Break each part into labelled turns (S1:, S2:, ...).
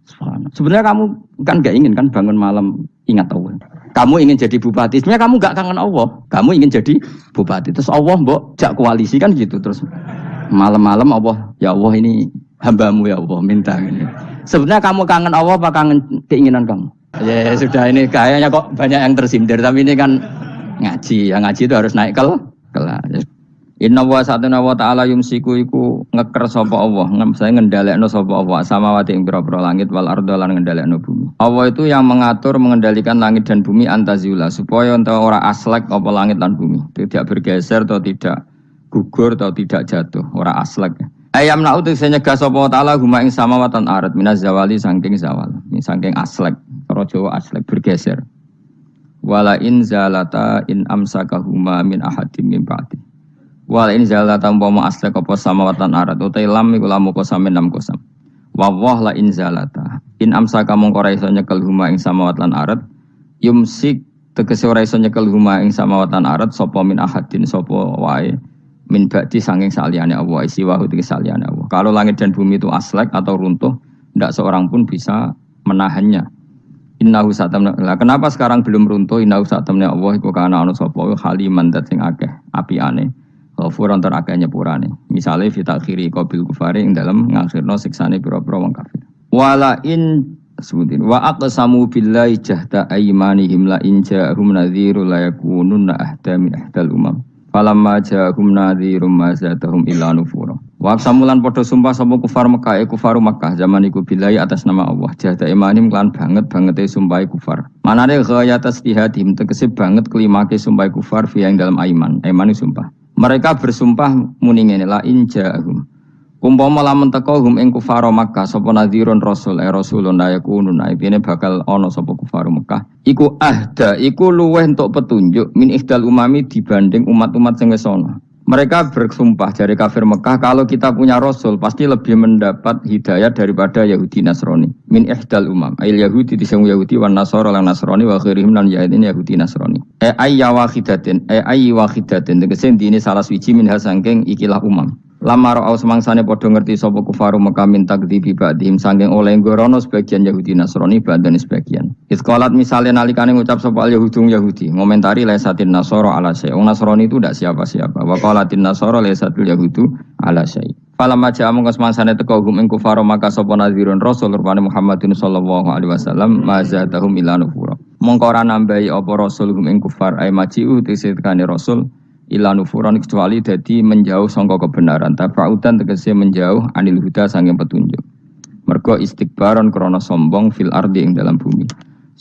S1: Subhanallah. Sebenarnya kamu kan gak ingin kan bangun malam ingat Allah. Kamu ingin jadi bupati. Sebenarnya kamu gak kangen Allah. Kamu ingin jadi bupati. Terus Allah mbok jak koalisi kan gitu. Terus malam-malam Allah, ya Allah ini hambamu ya Allah minta ini. Sebenarnya kamu kangen Allah apa kangen keinginan kamu? Ya sudah ini kayaknya kok banyak yang tersindir. Tapi ini kan ngaji. Yang ngaji itu harus naik kelas. Inna wa satuna wa ta'ala yumsiku iku ngeker sapa Allah, saya ngendhalekno sapa Allah samawati ing pira-pira langit wal arda lan ngendhalekno bumi. Allah itu yang mengatur mengendalikan langit dan bumi antazula supaya enta ora aslek apa langit lan bumi, tidak bergeser atau tidak gugur atau tidak jatuh, ora aslek. Ayam na'u tegese nyegah sapa ta'ala huma ing samawatan arat minaz zawali saking zawal, saking aslek, cara Jawa aslek bergeser. Wala in zalata in amsakahuma min ahadim min ba'di. Wal in zalata umpama aslek apa samawatan arat utai lam iku lamu kosamen lam kosam. Wa la in zalata in amsaka mongko ora iso nyekel huma ing samawatan arat yumsik tegese ora iso nyekel huma ing samawatan arat sapa min ahadin sapa wae min ba'di saking saliyane Allah isi wa tegese saliyane Allah. Kalau langit dan bumi itu aslek atau runtuh ndak seorang pun bisa menahannya. Innahu satamna. Kenapa sekarang belum runtuh? Innahu satamna Allah iku kana ana sapa haliman dat sing akeh apiane. Ghafur antar akeh nyepurane. Misale fi takhiri qabil kufari ing dalem ngakhirno siksane pira-pira wong kafir. Wala in sebutin wa aqsamu billahi jahda aymanihim la in ja'ahum nadhirun la yakununna ahda min ahdal umam. Falamma ja'ahum nadhirum ma zadahum illa nufura. Wa aqsamulan padha sumpah sapa kufar Mekah kufaru Mekah zaman iku billahi atas nama Allah. Jahda aymanihim lan banget-bangete sumpah kufar. Manane ghayat istihadim tegese banget kelimake sumpah kufar fi ing dalem aiman. Aiman sumpah. Mereka bersumpah muni ngene la inja'ahum. Umpama lamun teka hum ing kufar Makkah sapa nadhirun rasul rasulun la yakunun aibine bakal ana sapa kufar Makkah. Iku ahda, iku luweh entuk petunjuk min ihdal umami dibanding umat-umat sing wis ana. Mereka bersumpah dari kafir Mekah kalau kita punya rasul pasti lebih mendapat hidayah daripada Yahudi Nasrani. Min ihdal umam. Ail Yahudi disang Yahudi wan Nasara lan Nasrani wa khairihim lan ya'idin Yahudi Nasrani. Ayya wahidatin tegese dene salah suci min hasangking ikilah umam. Lamar au semangsane padha ngerti sapa kufaru Mekah min takdzibi ba'dihim saking oleh ngorono sebagian Yahudi Nasrani badan sebagian. Isqalat misale nalikane ngucap sapa al-Yahudung Yahudi ngomentari laisatin Nasara ala syai. Wong Nasrani itu ndak siapa-siapa. Wa qalatin Nasara laisatul Yahudu ala syai. Falamma ja'a mongko semangsane teka hum ing kufaru Mekah sapa nadhirun rasul rupane Muhammadin sallallahu alaihi wasallam mazatahum ila nufura. Mongko ora nambahi apa rasul hum ing kufar ay maji'u tesekane rasul ila nufuran kecuali dadi menjauh sangka kebenaran tafaudan tegese menjauh anil huda saking petunjuk mergo istikbaron krana sombong fil ardi ing dalam bumi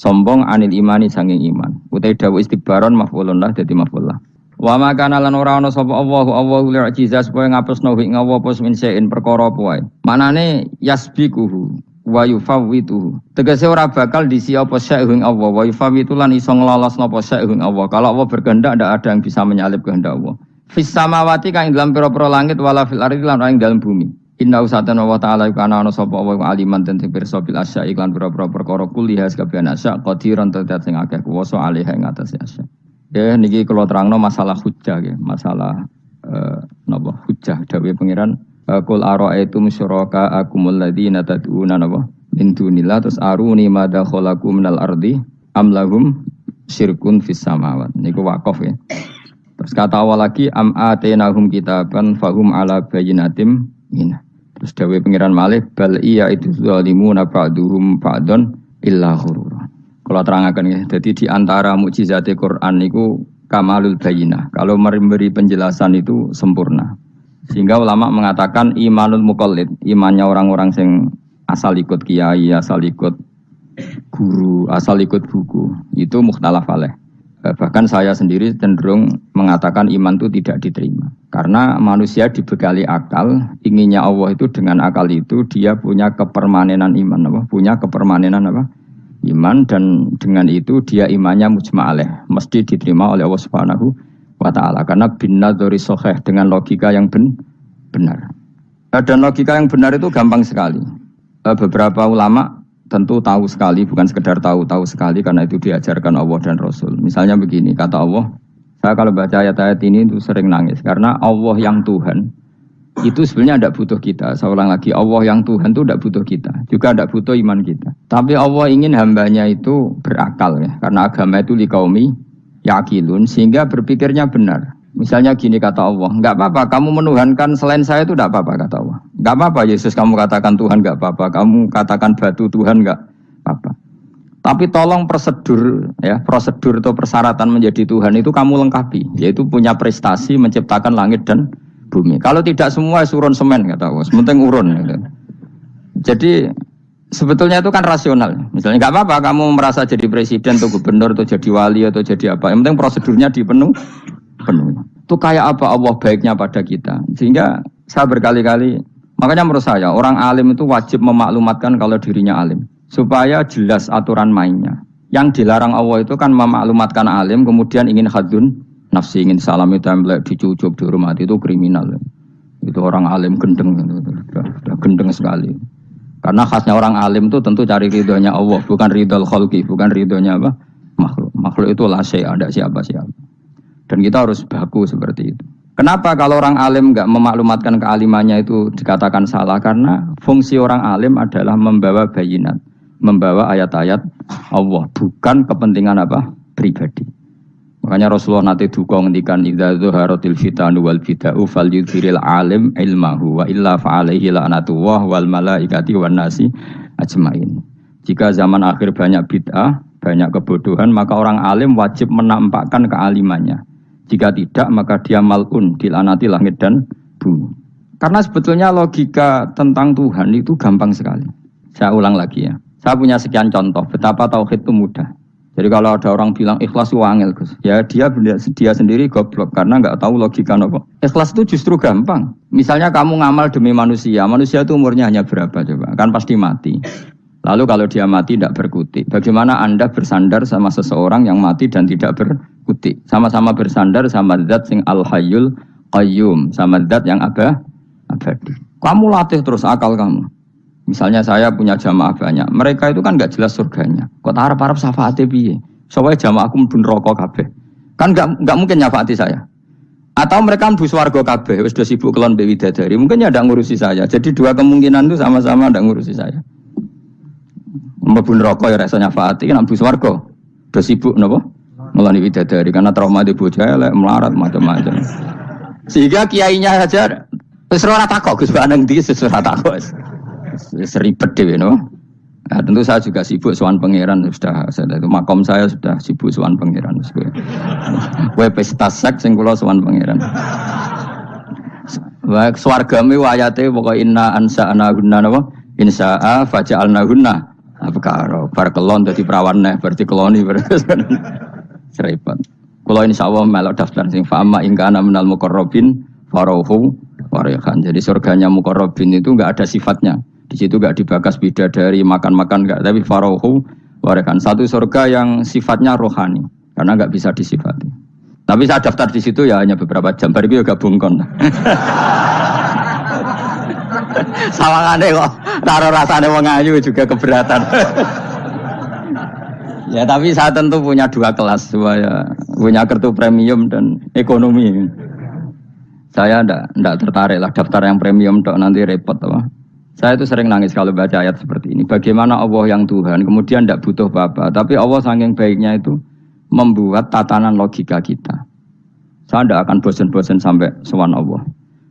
S1: sombong anil imani saking iman utai dawuh istikbaron maf'ulun lah dadi maf'ul lah wa makana lan ora ana sapa Allahu li'ajizah supaya ngapusno ing Allah apa min sein perkara apa wae manane yasbiquhu wa yufawwitu tegese ora bakal disi apa sya'ing Allah wa yufawwitu lan iso nglolosno apa sya'ing Allah kalau Allah berkehendak ndak ada yang bisa menyalip kehendak Allah fis samawati kang dalam pira-pira langit wala fil ardi lan ing dalam bumi inna usatana wa ta'ala kana ana sapa wa aliman ten pirsa bil asya iklan pira-pira perkara kuliah kabeh asya qadiran tetet sing akeh kuwasa alih ing atase asya ya niki kula terangno masalah hujjah nggih masalah napa hujjah dawuh pangeran Qul ara'aytum syuraka akumul ladzina tad'una min dunillah terus aruni madza khalaqu minal ardi am lahum syirkun fis samawat niku waqaf ya. Terus kata awal lagi am atainahum kitaban fahum ala bayyinatim min. Terus dawuh pengiran malih bal iya itu zalimuna ba'duhum ba'dun illa ghurur. Kalau terangkan ya, jadi di antara mukjizat Quran niku kamalul bayyinah. Kalau memberi penjelasan itu sempurna. Sehingga ulama mengatakan imanul muqallid, imannya orang-orang yang asal ikut kiai, asal ikut guru, asal ikut buku, itu mukhtalaf alaih. Bahkan saya sendiri cenderung mengatakan iman itu tidak diterima. Karena manusia dibekali akal, inginnya Allah itu dengan akal itu dia punya kepermanenan iman, punya kepermanenan iman dan dengan itu dia imannya mujma' alaih, mesti diterima oleh Allah Subhanahu wa ta'ala karena binnadzari shahih dengan logika yang benar. Dan logika yang benar itu gampang sekali. Beberapa ulama tentu tahu sekali, bukan sekedar tahu sekali karena itu diajarkan Allah dan Rasul. Misalnya begini, kata Allah, saya kalau baca ayat-ayat ini itu sering nangis karena Allah yang Tuhan Itu sebenarnya tidak butuh kita. Saya ulang lagi, Allah yang Tuhan itu tidak butuh kita, juga tidak butuh iman kita. Tapi Allah ingin hambanya itu berakal ya, karena agama itu liqaumi yaqilun, sehingga berpikirnya benar. Misalnya gini kata Allah, nggak apa-apa kamu menuhankan selain saya itu tidak apa-apa kata Allah. Nggak apa-apa Yesus kamu katakan Tuhan nggak apa-apa, kamu katakan batu Tuhan nggak apa-apa. Tapi tolong prosedur ya, prosedur atau persyaratan menjadi Tuhan itu kamu lengkapi, yaitu punya prestasi menciptakan langit dan bumi. Kalau tidak semua surun semen kata Allah, sementing urun. Gitu. Jadi sebetulnya itu kan rasional. Misalnya nggak apa-apa kamu merasa jadi presiden atau gubernur atau jadi wali atau jadi apa. Yang penting prosedurnya dipenuhi. Itu kayak apa Allah baiknya pada kita. Sehingga saya berkali-kali, makanya menurut saya orang alim itu wajib memaklumatkan kalau dirinya alim, supaya jelas aturan mainnya. Yang dilarang Allah itu kan memaklumatkan alim kemudian ingin hadun nafsi, ingin salami template, dicucuk, dihormati, itu kriminal. Itu orang alim gendeng, sudah gendeng sekali. Karena khasnya orang alim itu tentu cari ridhonya Allah, bukan ridhol khalqi, bukan ridhonya apa? Makhluk. Makhluk itu la syai', ada siapa-siapa. Dan kita harus baku seperti itu. Kenapa kalau orang alim enggak memaklumatkan kealimannya itu dikatakan salah? Karena fungsi orang alim adalah membawa bayinat, membawa ayat-ayat Allah, bukan kepentingan apa? Pribadi. Makanya Rasulullah nanti duka ngendikan idza zuharatil fitanu wal bid'u falyudhiril alim ilmahu wa illa fa'alaihi la'natullah wal malaikati wan nasi ajmain. Jika zaman akhir banyak bid'ah, banyak kebodohan, maka orang alim wajib menampakkan kealimannya. Jika tidak, maka dia mal'un, dilaknati langit dan bumi. Karena sebetulnya logika tentang Tuhan itu gampang sekali. Saya ulang lagi ya. Saya punya sekian contoh betapa tauhid itu mudah. Jadi kalau ada orang bilang ikhlas itu angel, Gus. Ya dia sendiri goblok karena nggak tahu logika apa. Ikhlas itu justru gampang. Misalnya kamu ngamal demi manusia, manusia itu umurnya hanya berapa coba? Kan pasti mati. Lalu kalau dia mati tidak berkutik. Bagaimana Anda bersandar sama seseorang yang mati dan tidak berkutik? Sama-sama bersandar sama zat sing al-hayyul qayyum, sama zat yang abadi. Kamu latih terus akal kamu. Misalnya saya punya jamaah banyak, mereka itu kan nggak jelas surganya. Kok harap-harap syafaatnya piye? Soalnya jamaah aku mudun rokok kabeh. Kan nggak mungkin nyafaati saya. Atau mereka mlebu swarga kabeh, wis do sibuk kelon mbek widadari. Mungkin ya ndak ngurusi saya. Jadi dua kemungkinan itu sama-sama ndak ngurusi saya. Mlebu rokok ya rasa nyafaati, kan mlebu swarga. Do sibuk napa? Ngeloni widadari karena trauma di bocah elek, melarat macam-macam. Sehingga kiainya saja wis ora takok Gus Baneng iki wis ora takok. Seribet dhewe no. Nah, tentu saya juga sibuk sowan pangeran sudah itu makom saya sudah sibuk sowan pangeran. Kowe pesta seks sing kula sowan pangeran. Wa swargame ayate pokoke inna ansa'na gunna napa? Insa'a faja'alna gunna. Apa karo bar kelon dadi perawan neh berarti keloni berarti. Seribet. Kula insyaallah melok daftar sing fa'ama in kana minal muqarrabin farahu warihan. Jadi surganya muqarrabin itu enggak ada sifatnya. Di situ enggak dibakas bidadari makan-makan enggak, tapi farahu warihan. Satu surga yang sifatnya rohani karena enggak bisa disifati. Tapi saya daftar di situ ya hanya beberapa jam. Baru itu gabung kon. Sawangane kok karo rasane wong ayu juga keberatan. Ya tapi saya tentu punya dua kelas, punya kartu premium dan ekonomi. Saya enggak tertarik lah daftar yang premium dok, nanti repot apa. Saya itu sering nangis kalau baca ayat seperti ini. Bagaimana Allah yang Tuhan kemudian enggak butuh apa-apa, tapi Allah saking baiknya itu membuat tatanan logika kita. Saya tidak akan bosan-bosan sampai sowan Allah.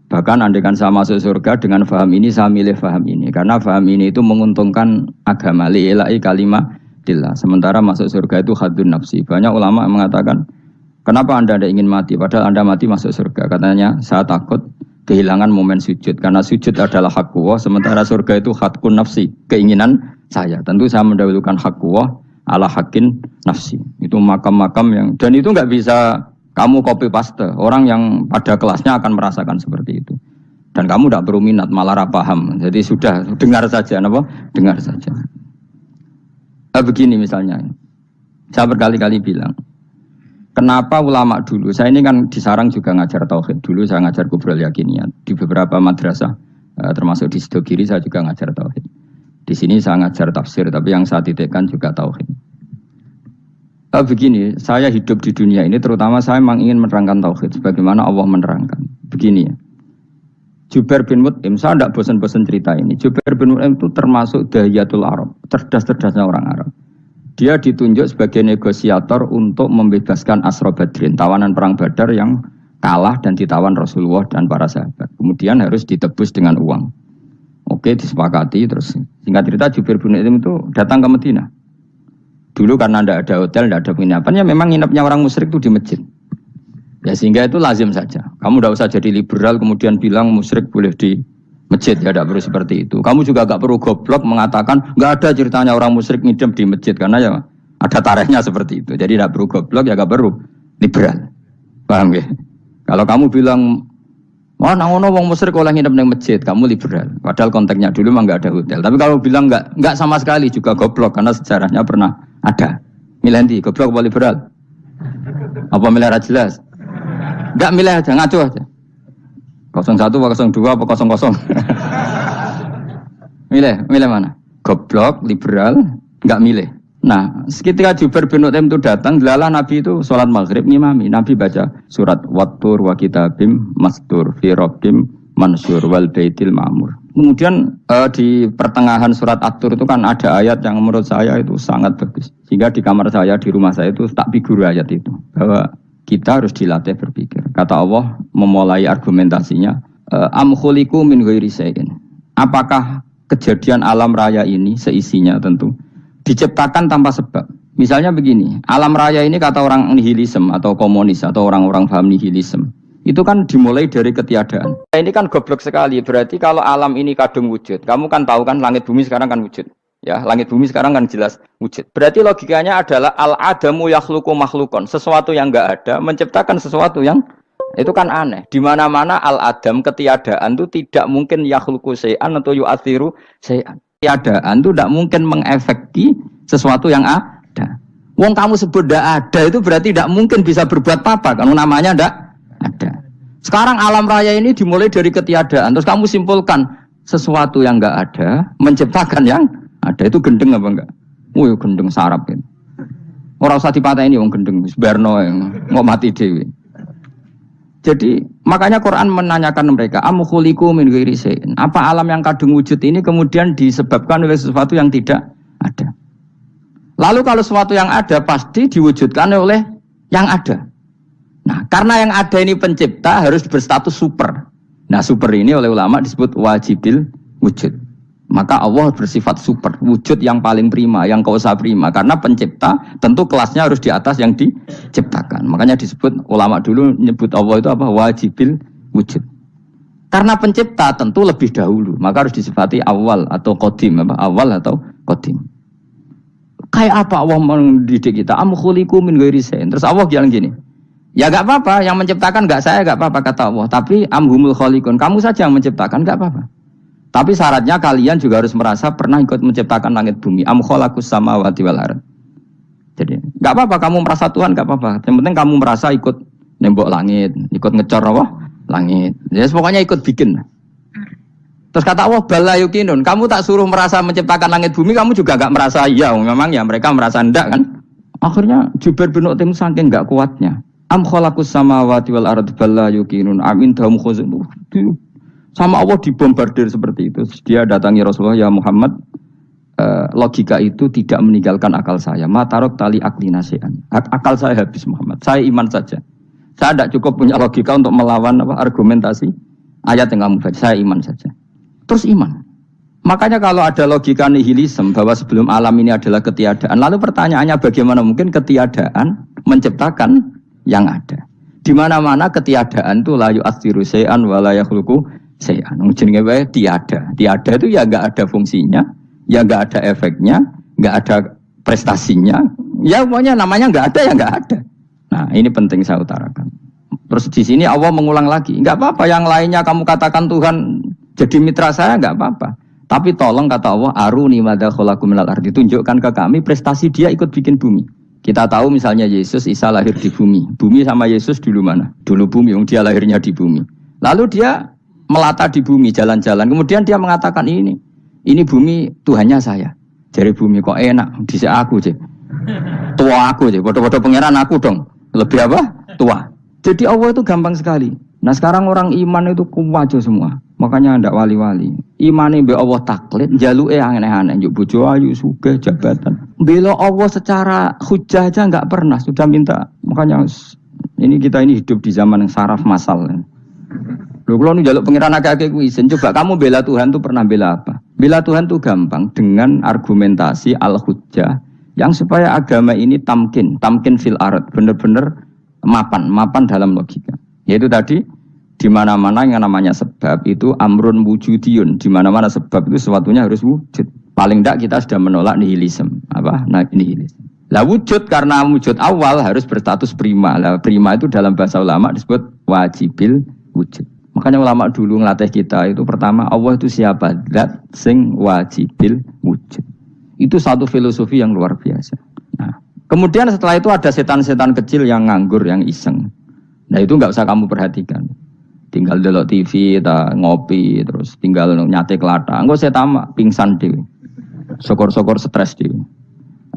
S1: Bahkan andaikan saya masuk surga dengan faham ini, saya milih faham ini. Karena faham ini itu menguntungkan agama. Li'ilai kalimatillah. Sementara masuk surga itu hadun nafsi. Banyak ulama yang mengatakan, kenapa Anda tidak ingin mati? Padahal Anda mati masuk surga. Katanya, saya takut kehilangan momen sujud. Karena sujud adalah hak Allah. Sementara surga itu hakun nafsi. Keinginan saya. Tentu saya mendahulukan hak Allah ala hakin nafsi. Itu makam-makam yang, dan itu nggak bisa kamu copy paste. Orang yang pada kelasnya akan merasakan seperti itu. Dan kamu tidak perlu minat, malah paham. Jadi sudah dengar saja, apa? Dengar saja. Begini misalnya, saya berkali-kali bilang, kenapa ulama dulu? Saya ini kan di Sarang juga ngajar tauhid. Dulu saya ngajar kubrul yakiniyat di beberapa madrasah, termasuk di Sidogiri saya juga ngajar tauhid. Di sini saya ngajar tafsir, tapi yang saya titikkan juga tauhid. Begini, saya hidup di dunia ini terutama saya memang ingin menerangkan tauhid sebagaimana Allah menerangkan. Begini ya. Jubair bin Mut'im, saya tidak bosan-bosan cerita ini. Jubair bin Mut'im itu termasuk dahiyatul Arab, cerdas-cerdasnya orang Arab. Dia ditunjuk sebagai negosiator untuk membebaskan Asra Badrin, tawanan perang Badar yang kalah dan ditawan Rasulullah dan para sahabat. Kemudian harus ditebus dengan uang. Oke, disepakati. Terus singkat cerita Jubair bin Mut'im itu datang ke Madinah. Dulu karena tidak ada hotel, tidak ada penginapan, ya memang nginepnya orang musyrik itu di masjid. Ya sehingga itu lazim saja. Kamu tidak usah jadi liberal kemudian bilang musyrik boleh di masjid, ya tidak perlu seperti itu. Kamu juga tidak perlu goblok mengatakan nggak ada ceritanya orang musyrik ngidam di masjid karena ya ada tarikhnya seperti itu. Jadi tidak perlu goblok, ya tidak perlu liberal. Paham ya? Kalau kamu bilang wah nangono wong musyrik oleh ngidam di masjid, kamu liberal. Padahal konteksnya dulu memang nggak ada hotel. Tapi kalau bilang nggak sama sekali juga goblok karena sejarahnya pernah ada. Milih goblok apa liberal? Apa milih jelas? Enggak milih aja, ngaco aja. 01 apa 02 apa 00. Milih mana? Goblok, liberal, enggak milih. Nah, ketika Jubair bin Mut'im itu datang, delalah Nabi itu sholat maghrib ngimami. Nabi baca surat Wattur wa kitabim mastur fi rabbim mansur wal baitil ma'mur. Kemudian di pertengahan surat At-Tur itu kan ada ayat yang menurut saya itu sangat bagus. Sehingga di kamar saya, di rumah saya itu tak figur ayat itu. Bahwa kita harus dilatih berpikir. Kata Allah memulai argumentasinya, am khuliqu min ghairi syai'in. Apakah kejadian alam raya ini seisinya tentu diciptakan tanpa sebab. Misalnya begini, alam raya ini kata orang nihilisme atau komunis atau orang-orang paham nihilisme. Itu kan dimulai dari ketiadaan. Ini kan goblok sekali. Berarti kalau alam ini kadung wujud, kamu kan tahu kan langit bumi sekarang kan wujud. Ya, langit bumi sekarang kan jelas wujud. Berarti logikanya adalah al-adamu yakhluqu makhlukon. Sesuatu yang enggak ada menciptakan sesuatu yang itu kan aneh. Di mana-mana al-adam ketiadaan itu tidak mungkin yakhluqu syai'an atau yu'athiru syai'an. Ketiadaan itu tidak mungkin mengefeki sesuatu yang ada. Wong kamu sebut tidak ada itu berarti tidak mungkin bisa berbuat apa-apa karena namanya tidak ada. Sekarang alam raya ini dimulai dari ketiadaan. Terus kamu simpulkan sesuatu yang enggak ada menciptakan yang ada. Itu gendeng apa enggak? Wih, gendeng sarap itu. Orang usah dipatahin wong gendeng, sebarno mau mati dewi. Jadi makanya Quran menanyakan mereka, am khuliqu min ghairi syai'in. Apa alam yang kadung wujud ini kemudian disebabkan oleh sesuatu yang tidak ada? Lalu kalau sesuatu yang ada pasti diwujudkan oleh yang ada. Nah, karena yang ada ini pencipta harus berstatus super. Nah, super ini oleh ulama disebut wajibil wujud. Maka Allah bersifat super, wujud yang paling prima, yang kausa prima. Karena pencipta tentu kelasnya harus di atas yang diciptakan. Makanya disebut ulama dulu nyebut Allah itu apa? Wajibil wujud. Karena pencipta tentu lebih dahulu, maka harus disifati awal atau qadim, apa? Awal atau qadim. Kayak apa Allah mendidik kita? Am khuliqu min ghairi syai'in. Terus Allah bilang gini, ya gak apa-apa, yang menciptakan gak saya, gak apa-apa kata Allah. Tapi amhumul khaliqun, kamu saja yang menciptakan, gak apa-apa. Tapi syaratnya kalian juga harus merasa pernah ikut menciptakan langit bumi. Am khalaqus samawati wal ardh. Jadi, gak apa-apa kamu merasa Tuhan, gak apa-apa. Yang penting kamu merasa ikut nembok langit, ikut ngecor apa? Langit. Ya pokoknya ikut bikin. Terus kata Allah, bala yukinun. Kamu tak suruh merasa menciptakan langit bumi, kamu juga gak merasa iya. Memang ya mereka merasa ndak kan. Akhirnya Jubair bin Mut'im saking gak kuatnya. Am khalaqus samawati wal ardh bala yukinun. Amin dahum khuzun. Sama Allah dibombardir seperti itu. Dia datangi Rasulullah, ya Muhammad, logika itu tidak meninggalkan akal saya. Matarok tali akli nasian. Akal saya habis Muhammad. Saya iman saja. Saya tidak cukup punya logika untuk melawan argumentasi ayat yang kamu baca. Saya iman saja. Terus iman. Makanya kalau ada logika nihilisme bahwa sebelum alam ini adalah ketiadaan. Lalu pertanyaannya bagaimana mungkin ketiadaan menciptakan yang ada. Di mana-mana ketiadaan itu la yu'athiru syai'an wa la yakhluqu syai'an. Jenenge wae tiada. Tiada itu ya enggak ada fungsinya, ya enggak ada efeknya, enggak ada prestasinya. Ya pokoknya namanya enggak ada ya enggak ada. Nah, ini penting saya utarakan. Terus di sini Allah mengulang lagi, enggak apa-apa yang lainnya kamu katakan Tuhan jadi mitra saya enggak apa-apa. Tapi tolong kata Allah, aruni madza khalaqu minal ardi, tunjukkan ke kami prestasi dia ikut bikin bumi. Kita tahu misalnya Yesus, Isa lahir di bumi. Bumi sama Yesus dulu mana? Dulu bumi, dia lahirnya di bumi. Lalu dia melata di bumi, jalan-jalan. Kemudian dia mengatakan ini bumi Tuhannya saya. Jadi bumi kok enak, dhisik aku je. Tua aku je, bodoh-bodoh pangeran aku dong. Lebih apa? Tua. Jadi Allah itu gampang sekali. Nah sekarang orang iman itu kuwajo semua. Makanya ndak wali-wali. Imane mbek Allah taklid, njaluke aneh-aneh, njuk bojo ayu, sugih, jabatan. Bela Allah secara hujah aja enggak pernah, sudah minta. Makanya ini kita ini hidup di zaman yang saraf masal. Lho kalau njaluk pangeran akeh-akeh kuwi isin, coba kamu bela Tuhan tuh pernah bela apa? Bela Tuhan tuh gampang dengan argumentasi al-hujjah yang supaya agama ini tamkin fil ard, benar-benar mapan dalam logika. Yaitu tadi di mana-mana yang namanya sebab itu amrun wujudiyun, di mana-mana sebab itu sesuatunya harus wujud. Paling tidak kita sudah menolak nihilisme. Apa? Nah, nihilisme. Lah wujud karena wujud awal harus berstatus prima. Lah prima itu dalam bahasa ulama disebut wajibil wujud. Makanya ulama dulu ngelatih kita itu pertama Allah itu siapa? Zat sing wajibil wujud. Itu satu filosofi yang luar biasa. Nah, kemudian setelah itu ada setan-setan kecil yang nganggur, yang iseng. Nah itu nggak usah kamu perhatikan. Tinggal delok TV, ngopi, terus tinggal nyate kelata. Enggak saya tamak, pingsan deh. Sokor-sokor stres deh.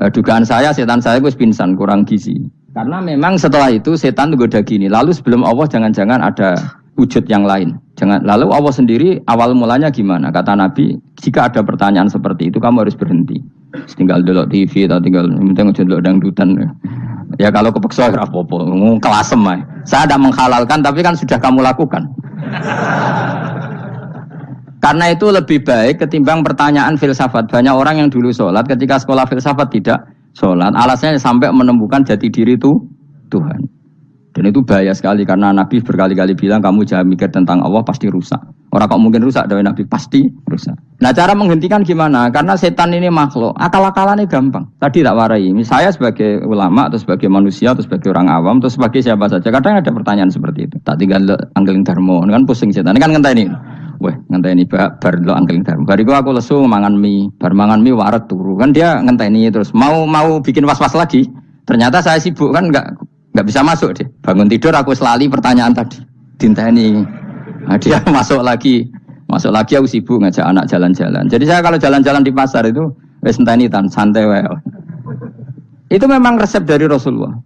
S1: Dugaan saya setan saya gue pingsan, kurang gizi. Karena memang setelah itu setan goda gini. Lalu sebelum Allah jangan-jangan ada wujud yang lain. Lalu Allah sendiri awal mulanya gimana? Kata Nabi, jika ada pertanyaan seperti itu kamu harus berhenti. Tinggal delok TV atau tinggal delok dangdutan. Ya kalau kepeksa ora apa-apa, kelasem ae. Saya tidak menghalalkan tapi kan sudah kamu lakukan. Karena itu lebih baik ketimbang pertanyaan filsafat. Banyak orang yang dulu sholat ketika sekolah filsafat tidak sholat. Alasannya sampai menemukan jati diri itu Tuhan. Dan itu bahaya sekali karena Nabi berkali-kali bilang kamu jangan mikir tentang Allah pasti rusak. Orang kok mungkin rusak dari Nabi pasti rusak. Nah cara menghentikan gimana? Karena setan ini makhluk, akal-akalannya gampang. Tadi tak warai. Saya sebagai ulama atau sebagai manusia atau sebagai orang awam atau sebagai siapa saja. Kadang ada pertanyaan seperti itu. Tak tinggal anggeling dharma, kan pusing setan. Ini kan ngenteni. Weh ngenteni bar lo anggeling dharma. Bariku aku lesu mangan mie, bar mangan mie waret turu. Kan dia ngenteni terus mau bikin was-was lagi. Ternyata saya sibuk kan enggak bisa masuk deh. Bangun tidur aku selali pertanyaan tadi. Dinteni. Nah, dia masuk lagi aku sibuk ngajak anak jalan-jalan. Jadi saya kalau jalan-jalan di pasar itu wis enteni santai wae. Itu memang resep dari Rasulullah.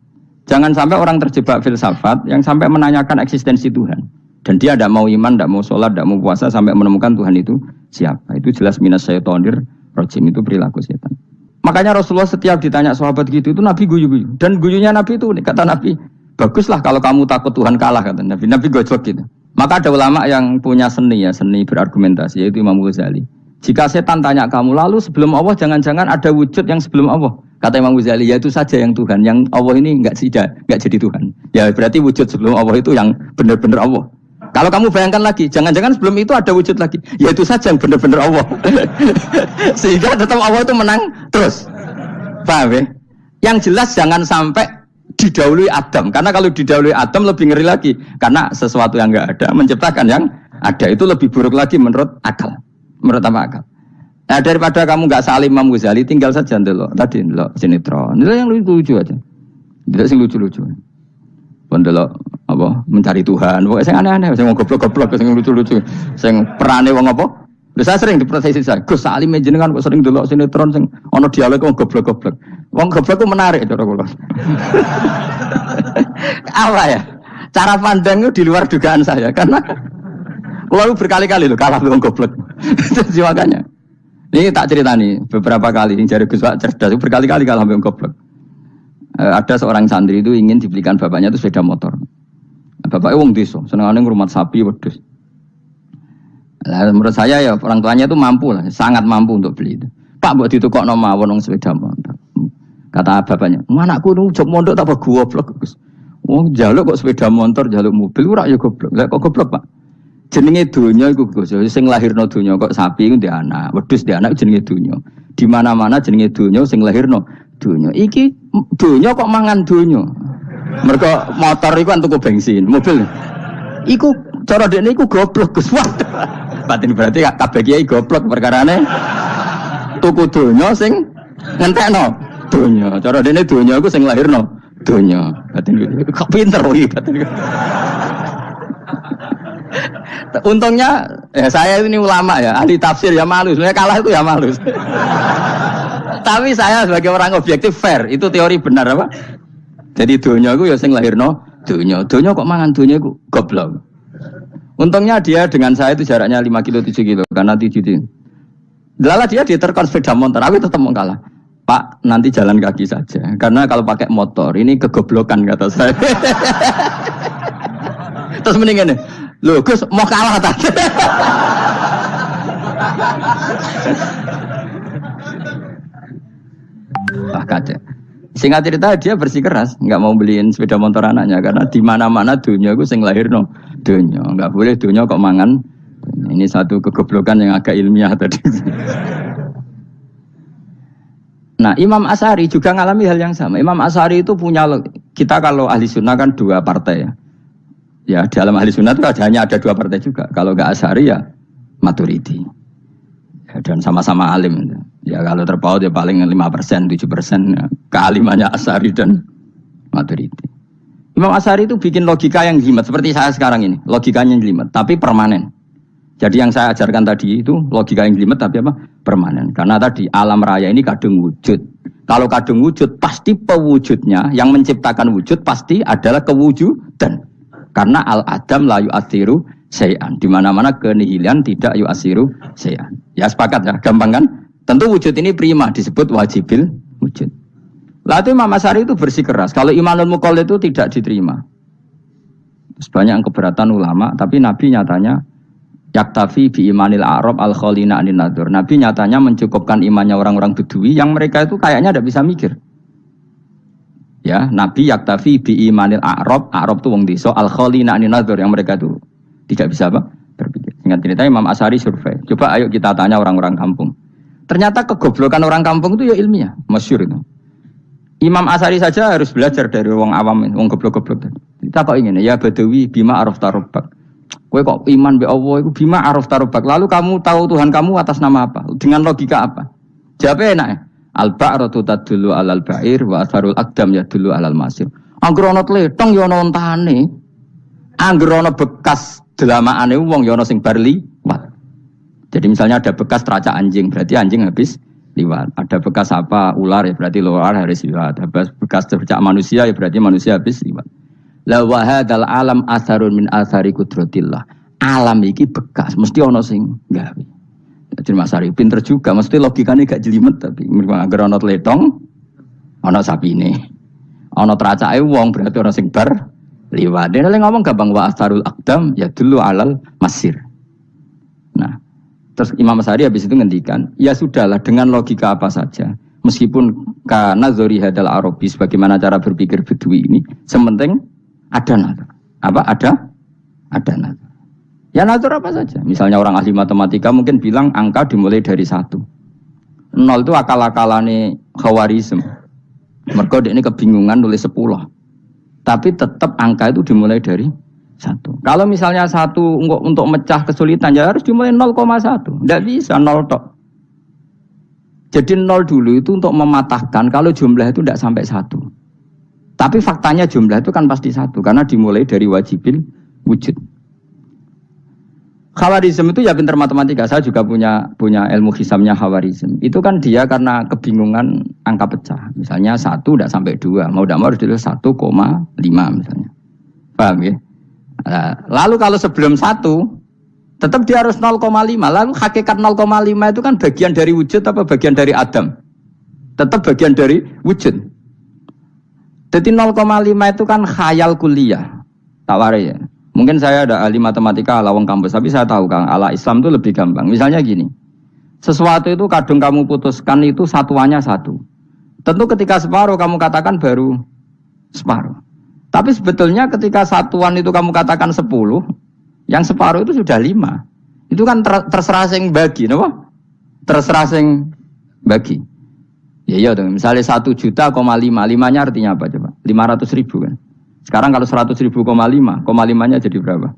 S1: Jangan sampai orang terjebak filsafat yang sampai menanyakan eksistensi Tuhan. Dan dia tidak mau iman, tidak mau sholat, tidak mau puasa sampai menemukan Tuhan itu siapa. Itu jelas minas syaitonir rajim, itu perilaku setan. Makanya Rasulullah setiap ditanya sahabat gitu itu Nabi guyu-guyu. Dan guyunya Nabi itu kata Nabi, baguslah kalau kamu takut Tuhan kalah kata Nabi. Nabi gojok gitu. Maka ada ulama yang punya seni berargumentasi yaitu Imam Ghazali. Jika setan tanya kamu lalu sebelum Allah jangan-jangan ada wujud yang sebelum Allah. Kata Imam Ghazali ya itu saja yang Tuhan. Yang Allah ini enggak jadi Tuhan. Ya berarti wujud sebelum Allah itu yang benar-benar Allah. Kalau kamu bayangkan lagi, jangan-jangan sebelum itu ada wujud lagi. Ya itu saja yang benar-benar Allah. Sehingga tetap Allah itu menang terus. Paham ya? Yang jelas jangan sampai didahului Adam. Karena kalau didahului Adam lebih ngeri lagi. Karena sesuatu yang enggak ada menciptakan yang ada. Itu lebih buruk lagi menurut akal. Menurut apa akal? Nah daripada kamu enggak salim Imam Ghazali, tinggal saja ndelok. Tadi ndelok sinetron. Itu yang lucu-lucu aja. Tidak sing lucu-lucu. Pendelok apa mencari Tuhan. Pokoknya sing aneh-aneh, sing goblok-goblok, sing lucu-lucu, sing perane wong apa? Lha saya sering diproses saya. Gus Salim jenengan kok sering delok sinetron sing ana dialog wong goblok-goblok. Wong goblok ku menarik cara kula. Apa ya? Cara pandang itu di luar dugaan saya karena kula berkali-kali lho kalah wong goblok. Jadi makanya. Ini tak ceritani beberapa kali sing jare Gus Pak cerdas berkali-kali kalah wong goblok. Ada seorang santri itu ingin dibelikan bapaknya itu sepeda motor. Bapaknya wong desa, senengane ngrumat sapi wedhus. Lah menurut saya ya orang tuanya itu mampu lah, sangat mampu untuk beli itu. Pak mbok ditukokno mawon wong sepeda motor. Kata bapaknya, "Anakku nu jog mondok tak goblok, Gus. Wong njaluk kok sepeda motor, njaluk mobil ora ya goblok. Lah kok goblok, Pak? Jenenge donya iku Gus, sing lahirno donya kok sapi iku ndek anak, wedhus ndek anak jenenge donya. Di mana-mana jenenge donya sing lahirno donya. Iki donya kok mangan donya. Mergo motor iku kan tuku bensin, mobil. Iku cara dekne iku goblok Gus. Batin berarti kabeh kiai goblok perkarane tuku donya sing ngentekno donya. Cara dekne donya iku sing lahirno donya. Batin kok pinter iki batin. Untungnya saya ini ulama ya, ahli tafsir ya malu. Sebenarnya kalah itu ya malu. Tapi saya sebagai orang objektif fair, itu teori benar apa? Jadi donya iku ya sing lahirno donya. Donya kok mangan donya iku goblok. Untungnya dia dengan saya itu jaraknya 5 kilo 7 kilo karena 7 kilo. Lala dia diterkon sepeda motor, aku tetap mau kalah. Pak, nanti jalan kaki saja. Karena kalau pakai motor ini kegoblokan kata saya. Terus mendingan nih, loh Gus mau kalah tadi. Wah kacau. Singkat cerita dia bersikeras, nggak mau beliin sepeda motor anaknya karena di mana-mana dunia gue sing lahir no dunia, nggak boleh dunia kok mangan. Ini satu kegoblokan yang agak ilmiah tadi. Nah Imam Asy'ari juga ngalami hal yang sama. Imam Asy'ari itu punya, kita kalau ahli sunnah kan dua partai ya. Ya dalam ahli sunnah itu hanya ada dua partai juga. Kalau nggak Asy'ari ya Maturidi. Ya, dan sama-sama alim. Ya kalau terpaut ya paling 5%, 7% ya. Kealimannya Asy'ari dan Maturidi. Imam Asy'ari itu bikin logika yang jelimet seperti saya sekarang ini. Logikanya jelimet tapi permanen. Jadi yang saya ajarkan tadi itu logika yang jelimet tapi apa? Permanen. Karena tadi alam raya ini kadung wujud. Kalau kadung wujud pasti pewujudnya yang menciptakan wujud pasti adalah kewujudan. Karena al-adam la yu'athiru syai'an. Di mana-mana kenihilan tidak yu'athiru syai'an. Ya sepakat ya, gampang kan? Tentu wujud ini prima disebut wajibil wujud. Lalu Imam Asy'ari itu bersikeras. Kalau imanul muqallid itu tidak diterima. Terus banyak yang keberatan ulama, tapi Nabi nyatanya yaktafi bi imanil a'rab al khalina anin nadur. Nabi nyatanya mencukupkan imannya orang-orang Bedui yang mereka itu kayaknya tidak bisa mikir. Ya, Nabi yaktafi bi imanil a'rab itu wong desa al khalina anin nadur yang mereka itu tidak bisa apa? Berpikir. Singkat cerita Imam Asy'ari survei. Coba ayo kita tanya orang-orang kampung. Ternyata kegoblokan orang kampung itu ya ilmiah, masyhur itu. Imam Asy'ari saja harus belajar dari wong awam, wong goblok-goblok. Kita kok ingin ya Badawi bima araf tarobbak. Kowe kok iman be Allah itu bima araf tarobbak. Lalu kamu tahu Tuhan kamu atas nama apa? Dengan logika apa? Jawabnya enak ya. Al-ba'ratu tadullu 'alal ba'ir wa atharul aqdam yadullu 'alal masir. Angger ana tletong ya ana ontane. Angger ana bekas delamaane wong ya ana sing bar liwat. Jadi misalnya ada bekas teracak anjing, berarti anjing habis liwat. Ada bekas apa ular ya berarti ular harus liwat. Ada bekas teracak manusia ya berarti manusia habis liwat. La wa hadzal alam asarun min asari qudratillah. Alam iki bekas, mesti ana sing gawe. Jadi Mas Ari pinter juga, mesti logikane gak jelimet tapi agar ana tletong ana sapine. Ana teracake wong berarti ana sing bar liwat. Dene ngomong gampang wa asarul aqdam ya dulu alal masir. Nah, terus Imam Asy'ari habis itu ngendikan, ya sudahlah dengan logika apa saja. Meskipun karena zori hadal arabi sebagaimana cara berpikir Bedui ini, sementing ada nazar. Apa ada nazar. Ya nazar apa saja. Misalnya orang ahli matematika mungkin bilang angka dimulai dari 1. 0 itu akal-akalane Khawarizm. Mergo ini kebingungan nulis 10. Tapi tetap angka itu dimulai dari 1. Kalau misalnya 1 untuk mecah kesulitan ya harus dimulai 0,1. Tidak bisa 0 tok. Jadi 0 dulu itu untuk mematahkan kalau jumlah itu tidak sampai 1. Tapi faktanya jumlah itu kan pasti 1 karena dimulai dari wajibil wujud. Khawarizm itu ya pintar matematika. Saya juga punya ilmu hisamnya Khawarizm. Itu kan dia karena kebingungan angka pecah. Misalnya 1 tidak sampai 2. Mau tidak mau harus ditulis 1,5 misalnya. Paham ya? Lalu kalau sebelum 1 tetap dia harus 0,5. Lalu hakikat 0,5 itu kan bagian dari wujud apa bagian dari Adam? Tetap bagian dari wujud. Jadi 0,5 itu kan khayal kuliah. Tak warai ya. Mungkin saya ada ahli matematika ala wong kampus, tapi saya tahu Kang, ala Islam itu lebih gampang. Misalnya gini, sesuatu itu kadang kamu putuskan itu satuannya 1. Tentu ketika separuh kamu katakan baru separuh. Tapi sebetulnya ketika satuan itu kamu katakan 10, yang separuh itu sudah 5. Itu kan terserah sing bagi, apa? Terserah sing bagi. Ya iya dong, misalnya 1 juta, 5-nya artinya apa coba? 500.000 kan? Sekarang kalau 100.000, 5-nya jadi berapa?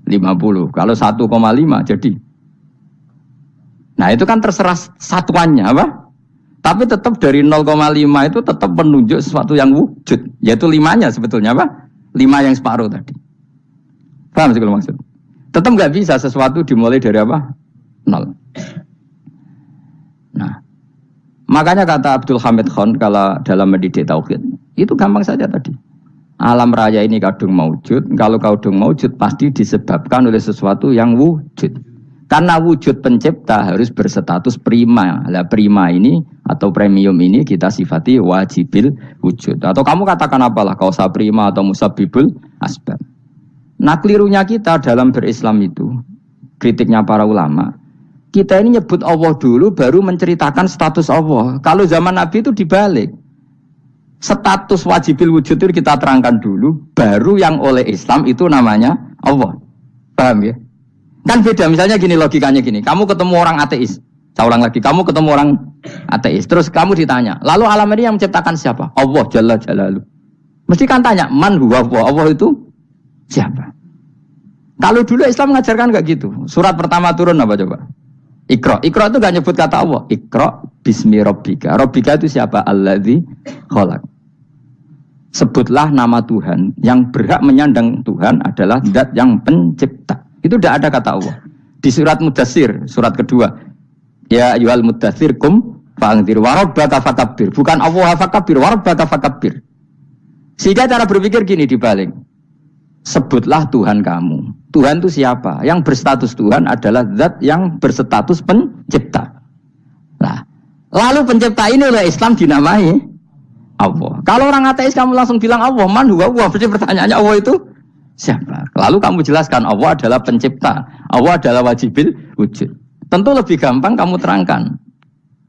S1: 50. Kalau 1,5 jadi. Nah itu kan terserah satuannya apa? Tapi tetap dari 0,5 itu tetap menunjuk sesuatu yang wujud. Yaitu 5-nya sebetulnya apa? 5 yang separuh tadi. Paham sih kalau maksud? Tetap nggak bisa sesuatu dimulai dari apa? 0. Nah, makanya kata Abdul Hamid Khan kalau dalam mendidik tauhid, itu gampang saja tadi. Alam raya ini kadung maujud. Kalau kadung maujud pasti disebabkan oleh sesuatu yang wujud. Karena wujud pencipta harus berstatus prima. Lah prima ini atau premium ini kita sifati wajibil wujud. Atau kamu katakan apalah kausa prima atau musabibul asbab. Nah kelirunya kita dalam berislam itu, kritiknya para ulama, kita ini nyebut Allah dulu baru menceritakan status Allah. Kalau zaman Nabi itu dibalik. Status wajibil wujud itu kita terangkan dulu, baru yang oleh Islam itu namanya Allah. Paham ya? Kan beda, misalnya gini logikanya gini, kamu ketemu orang ateis, saya ulang lagi, kamu ketemu orang ateis, terus kamu ditanya, lalu alam ini yang menciptakan siapa? Allah Jalla Jalaluh. Mesti kan tanya, man huwa Allah itu siapa? Kalau dulu Islam mengajarkan enggak gitu. Surat pertama turun apa coba? Iqra. Iqra itu enggak nyebut kata Allah. Iqra bismi rabbika. Rabbika itu siapa? Alladzi khalaq. Sebutlah nama Tuhan. Yang berhak menyandang Tuhan adalah zat yang pencipta. Itu tidak ada kata Allah. Di surat Mudatsir, surat kedua. Ya ayyuhal mudatsir kum fa'anzir wa rabbaka fakabbir. Bukan Allah fakabbir, wa rabbaka fakabbir. Sehingga cara berpikir gini dibalik. Sebutlah Tuhan kamu. Tuhan itu siapa? Yang berstatus Tuhan adalah zat yang berstatus pencipta. Nah, lalu pencipta ini oleh Islam dinamai Allah. Kalau orang ateis kamu langsung bilang Allah, man huwa Allah. Berarti pertanyaannya Allah itu siapa? Lalu kamu jelaskan Allah adalah pencipta. Allah adalah wajibil wujud. Tentu lebih gampang kamu terangkan.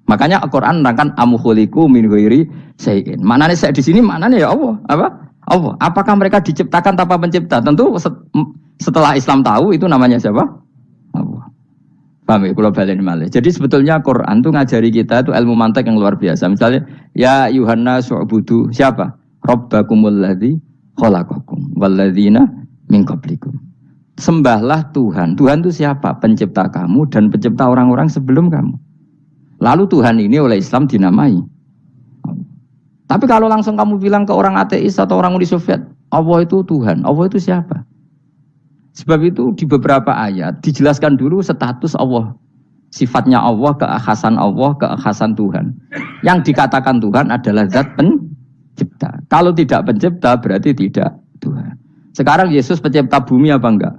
S1: Makanya Al-Qur'an menerangkan amukholiku min ghairi syai'in. Maknanya saya di sini maknanya ya Allah. Apa? Allah. Apakah mereka diciptakan tanpa pencipta? Tentu setelah Islam tahu itu namanya siapa? Allah. Paham ya? Kalau balen malih. Jadi sebetulnya Quran itu ngajari kita itu ilmu mantek yang luar biasa. Misalnya ya Yuhanna su'budu siapa? Rabbakumul ladzi khalaqakum walladzina min qablikum. Sembahlah Tuhan. Tuhan itu siapa? Pencipta kamu dan pencipta orang-orang sebelum kamu. Lalu Tuhan ini oleh Islam dinamai. Tapi kalau langsung kamu bilang ke orang ateis atau orang Uni Soviet, Allah itu Tuhan, Allah itu siapa? Sebab itu di beberapa ayat dijelaskan dulu status Allah. Sifatnya Allah, keakhasan Tuhan. Yang dikatakan Tuhan adalah zat pencipta. Kalau tidak pencipta berarti tidak Tuhan. Sekarang Yesus pencipta bumi apa enggak?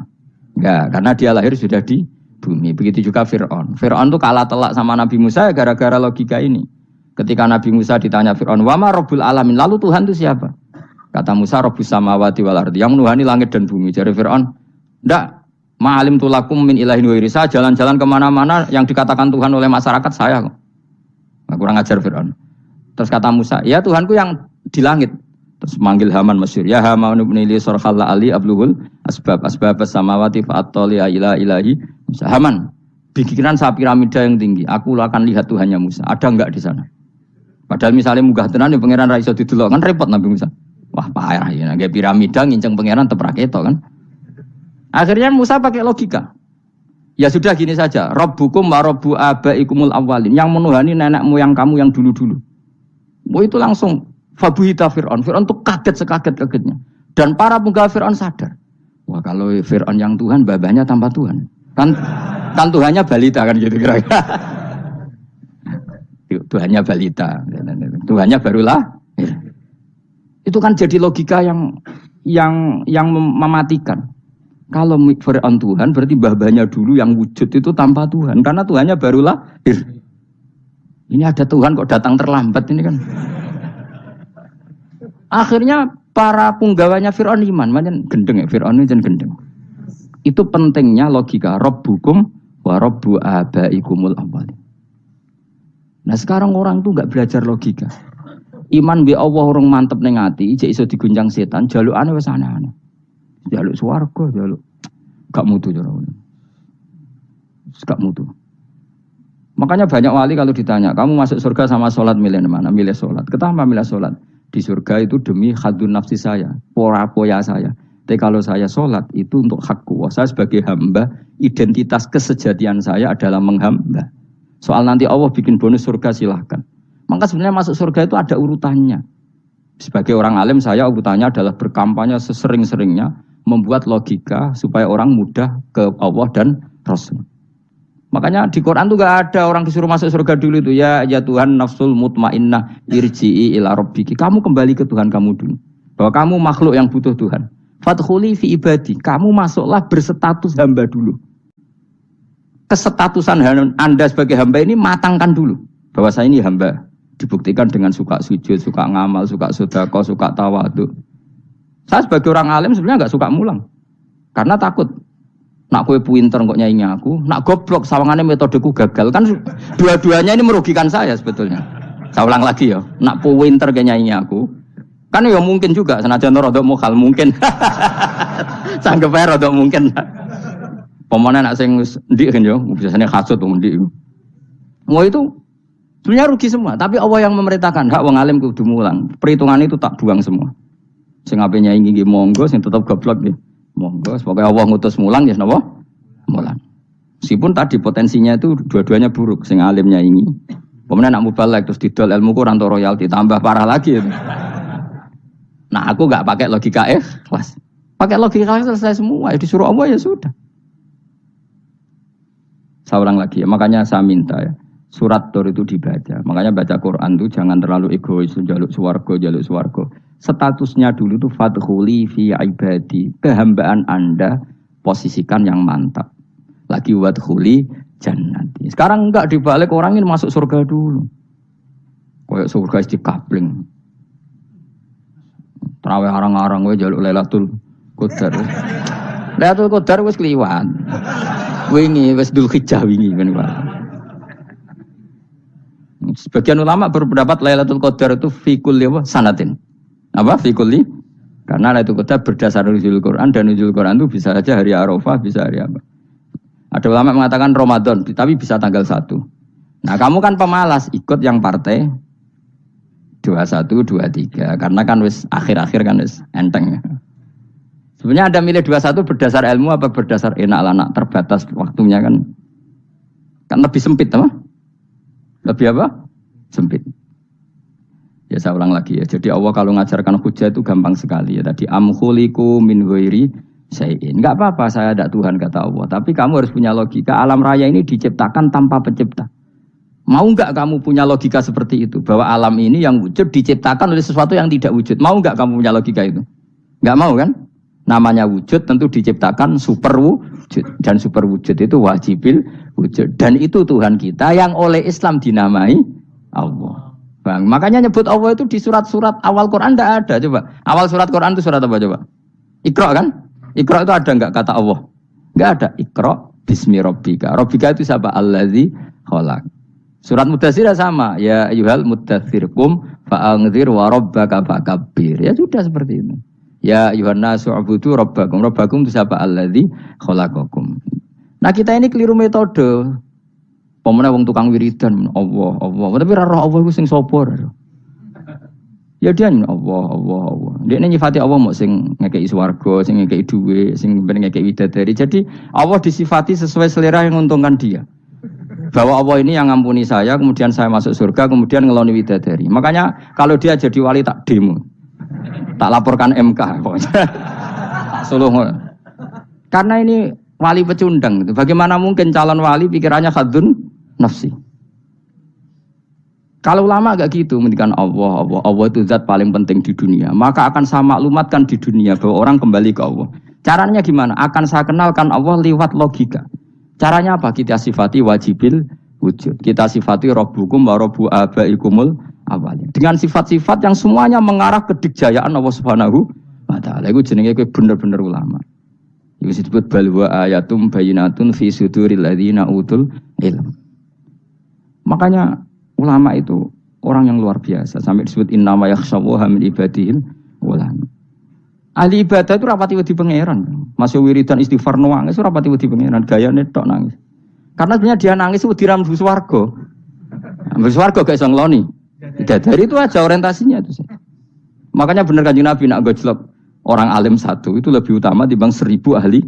S1: Enggak, karena dia lahir sudah di bumi. Begitu juga Fir'aun. Fir'aun itu kalah telak sama Nabi Musa gara-gara logika ini. Ketika Nabi Musa ditanya Fir'aun, "Wa ma rabbul alamin?" Lalu Tuhan itu siapa? Kata Musa, "Rabbus samawati wal ardi." Yang menuhani langit dan bumi. Jadi Fir'aun, "Ndak, ma'alim tulakum min ilahin wa irisa." Jalan-jalan kemana-mana yang dikatakan Tuhan oleh masyarakat saya kok. Nah, kurang ajar Fir'aun. Terus kata Musa, "Ya Tuhanku yang di langit." Terus manggil Haman masyhur, "Ya Haman ibni li sarhalla ali abluhul asbab samawati fa'attali ila ilahi Musa." Haman, bikinan saya piramida yang tinggi. Aku akan lihat Tuhannya Musa. Ada enggak di sana? Padahal misalnya munggah tenan ya pangeran ra iso didelok kan repot Nabi Musa. Wah, parah ya, nggak piramida nginceng pangeran teprak itu kan. Akhirnya Musa pakai logika. Ya sudah gini saja, Rabbukum wa rabbu abaikumul awwalin, yang menuhani nenek moyang kamu yang dulu-dulu. Itu langsung fabuhita Fir'aun. Fir'aun tuh kaget sekaget-kagetnya. Dan para penggawa Fir'aun sadar. Wah, kalau Fir'aun yang Tuhan, babanya tanpa Tuhan. Kan Tuhannya balita kan gitu kira-kira. Tuhannya balita, Tuhannya barulah. Itu kan jadi logika yang mematikan. Kalau Fir'aun Tuhan berarti babanya dulu yang wujud itu tanpa Tuhan, karena Tuhannya barulah. Ini ada Tuhan kok datang terlambat ini kan. Akhirnya para punggawanya Fir'aun iman, macam gendeng ya Fir'aun ini gendeng. Itu pentingnya logika Rabbukum wa rabbu abaikumul awwalin. Nah sekarang orang tuh nggak belajar logika. Iman bi Allah orang mantep ning ati, ijek iso diguncang setan, jalukane wis aneh-aneh. Jaluk swarga, jaluk gak mutu jarane. Gak mutu. Makanya banyak wali kalau ditanya, kamu masuk surga sama sholat milih mana? Milih sholat. Kenapa milih sholat? Di surga itu demi khadun nafsi saya, poya saya. Tapi kalau saya sholat itu untuk hakku. Saya sebagai hamba, identitas kesejatian saya adalah menghamba. Soal nanti Allah bikin bonus surga silahkan. Maka sebenarnya masuk surga itu ada urutannya. Sebagai orang alim saya urutannya adalah berkampanye sesering-seringnya. Membuat logika supaya orang mudah ke Allah dan Rasul. Makanya di Quran tuh gak ada orang disuruh masuk surga dulu itu. Ya Tuhan nafsul mutmainnah irji'i ila rabbiki. Kamu kembali ke Tuhan kamu dulu. bahwa kamu makhluk yang butuh Tuhan. Fadkhuli fi ibadi, kamu masuklah berstatus hamba dulu. Kesetatusan Anda sebagai hamba ini matangkan dulu bahwa saya ini hamba. Dibuktikan dengan suka sujud, suka ngamal, suka sedekah, suka tawadhu. Saya sebagai orang alim sebenarnya nggak suka mulang, karena takut. Nak kue pinter kok nyaingi aku, nak goblok sawangannya metodeku gagal. Kan dua-duanya ini merugikan saya sebetulnya. Saya ulang lagi ya, nak pinter kayak nyaingi aku, kan ya mungkin juga senajan rodok mukal mungkin. Sanggup aja rodok mungkin. Pemana nak sing ndik kan yo, biasanya hasud ndik. Mau itu sebenarnya rugi semua, tapi Allah yang memerintahkan hak wong alim kudu mulang. Perhitungan itu tak buang semua. Sing ape nyaingi nggih monggo, sing tetep goblok nggih monggo. Semoga Allah ngutus mulang ya napa? Mulang. Meskipun tadi potensinya itu dua-duanya buruk, sing alim nyaingi. Kemudian nak mubalek terus didol ilmu ku ranto royalti tambah parah lagi. Nah, aku enggak pakai logika ikhlas. Pakai logika selesai semua, ya disuruh Allah ya sudah. Saya ulang lagi ya, makanya saya minta ya. Surat Tur itu dibaca. Makanya baca Quran itu jangan terlalu egois, jaluk swarga. Statusnya dulu itu fadkhuli fi ibadi. Kehambaan Anda posisikan yang mantap. Lagi wadkhuli jannati. Sekarang enggak dibalik, orang ini masuk surga dulu. Kayak surga istikabling. Terawih arang-arang we jaluk Lailatul Qadar. Lailatul Qadar wis kliwat. Wingi wis Dzulhijjah wingi kan Pak. Sebagian ulama berpendapat Lailatul Qadar itu fi kulli sanatin. Apa fi kulli? Karena Lailatul Qadar berdasar nuzul Quran, dan nuzul Quran itu bisa saja hari Arafah, bisa hari apa. Ada ulama mengatakan Ramadan, tapi bisa tanggal 1. Nah, kamu kan pemalas ikut yang partai 21, 23 karena kan wis akhir-akhir kan wis enteng. Sebenarnya Anda milih 21 berdasar ilmu apa berdasar enak anak terbatas waktunya kan lebih sempit apa? Lebih apa? Sempit. Ya saya ulang lagi ya. Jadi Allah kalau ngajarkan hujah itu gampang sekali ya. Tadi amkhuliku min ghairi syai'in. Enggak apa-apa saya ada Tuhan kata Allah, tapi kamu harus punya logika. Alam raya ini diciptakan tanpa pencipta. Mau enggak kamu punya logika seperti itu? Bahwa alam ini yang wujud diciptakan oleh sesuatu yang tidak wujud. Mau enggak kamu punya logika itu? Enggak mau kan? Namanya wujud tentu diciptakan super wujud. Dan super wujud itu wajibil wujud. Dan itu Tuhan kita yang oleh Islam dinamai Allah. Bang, makanya nyebut Allah itu di surat-surat awal Quran tidak ada. Coba, awal surat Quran itu surat apa coba? Iqra kan? Iqra itu ada enggak kata Allah? Enggak ada. Iqra bismi rabbika. Rabbika itu siapa? Allazi khalaq. Surat Mudaththir sama. Ya ayyuhal mudaththir qum fa'anzir wa rabbaka fakabbir. Ya sudah seperti itu. Ya ayyuhan nasu ubudu rabbakum. Rabbakum itu siapa? Allazi khalaqakum. Nah, kita ini keliru metode. Pemene wong tukang wiridan Allah. Tapi ra roh Allah iku sing sapa? Ya dia Allah. Dia nyifati Allah mau sing ngekei swarga, sing ngekei duwe, sing ben ngekei widadari. Jadi Allah disifati sesuai selera yang menguntungkan dia. Bahwa Allah ini yang ngampuni saya, kemudian saya masuk surga, kemudian ngeloni widadari. Makanya kalau dia jadi wali tak demo. Tak laporkan MK pokoknya. Suluh. Karena ini wali pecundang. Bagaimana mungkin calon wali pikirannya khadun nafsi? Kalau ulama agak gitu, mendikan Allah itu zat paling penting di dunia. Maka akan saya maklumatkan di dunia bahwa orang kembali ke Allah. Caranya gimana? Akan saya kenalkan Allah lewat logika. Caranya apa? Kita sifati wajibil wujud. Kita sifati rabbukum wa rabbu abaikumul awalin. Dengan sifat-sifat yang semuanya mengarah ke dikjayaan Allah Subhanahu wa taala. Iku jenenge kowe bener-bener ulama. Iku disebut balwa ayatum bayyinatun fi suduril ladzina utul ilm. Makanya ulama itu orang yang luar biasa sampai disebut innama yakhshawaha min ibadihil ulama. Ahli ibadah itu rapati wedi pangeran. Masih wiridan istighfar nangis rapati wedi pangeran, gayane tok nangis. Karena sebenarnya dia nangis wedi ra mlebu swarga. Mlebu swarga gak iso ngloni. Dari itu aja orientasinya itu. Makanya benar Kanjeng Nabi nak gojlok orang alim satu itu lebih utama dibanding 1000 ahli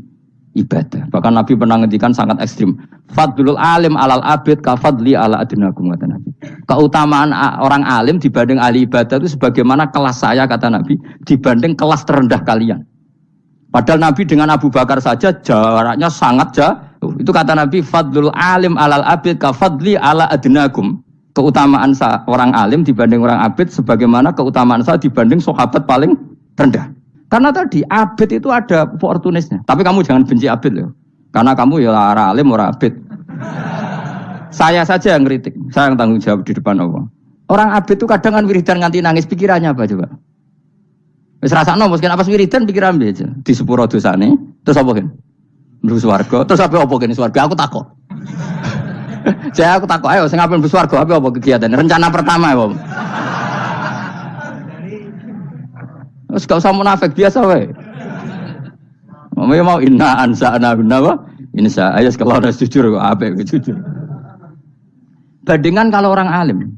S1: ibadah. Bahkan Nabi pernah ngendikan sangat ekstrim. Fadlul alim alal abid ka fadli ala adnakum kata Nabi. Keutamaan orang alim dibanding ahli ibadah itu sebagaimana kelas saya kata Nabi dibanding kelas terendah kalian. Padahal Nabi dengan Abu Bakar saja jaraknya sangat jauh. Itu kata Nabi fadlul alim alal abid ka fadli ala adnakum. Keutamaan orang alim dibanding orang abid sebagaimana keutamaan saya dibanding sahabat paling rendah. Karena tadi abid itu ada opportunisnya. Tapi kamu jangan benci abid loh. Karena kamu ya ora alim ora abid. Saya saja yang kritik, saya yang tanggung jawab di depan Allah. Orang abid itu kadang kan wiridan nganti nangis, pikirannya apa coba? Wis rasakno mungkin apa wiridan pikiran aja. Di sepuro dosane, terus apa kan? Mlebu swarga, terus apa kene swarga? Aku takok. Saya aku takok, ayo sing ape mlebu swarga apa kegiatan? Rencana pertama ya, Om. Terus gak usah munafik biasa wae. Mau inna ansa'na gunawa insya ayo kalau ada jujur apa jujur. Bandingan kalau orang alim.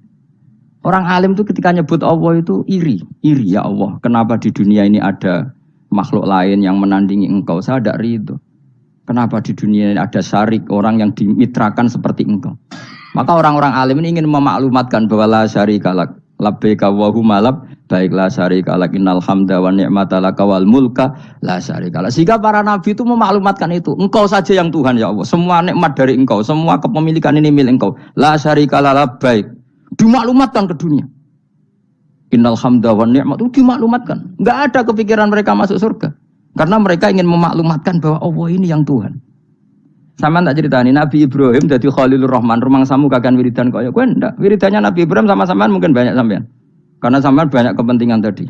S1: Orang alim itu ketika nyebut Allah itu iri ya Allah. Kenapa di dunia ini ada makhluk lain yang menandingi engkau? Saya tidak ridho. Kenapa di dunia ini ada syarik orang yang dimitrakan seperti engkau? Maka orang-orang alim ini ingin memaklumatkan bahwa la syarikalak labbaika wa humalab baiklah syarikalak innal hamda wa ni'mata laka wal mulka la syarikalak. Sehingga para nabi itu memaklumatkan itu. Engkau saja yang Tuhan ya Allah. Semua nikmat dari engkau, semua kepemilikan ini milik engkau. La syarikalak labbaik. Dimaklumatkan ke dunia. Innal hamda wa ni'mat itu dimaklumatkan. Enggak ada kepikiran mereka masuk surga. Karena mereka ingin memaklumatkan bahwa Allah ini yang Tuhan. Sama tak ceritani Nabi Ibrahim jadi Khalilur Rahman, rumangsamu kagan wiridan kaya kowe ndak. Wiridannya Nabi Ibrahim sama sampean mungkin banyak sampean. Karena sampean banyak kepentingan tadi.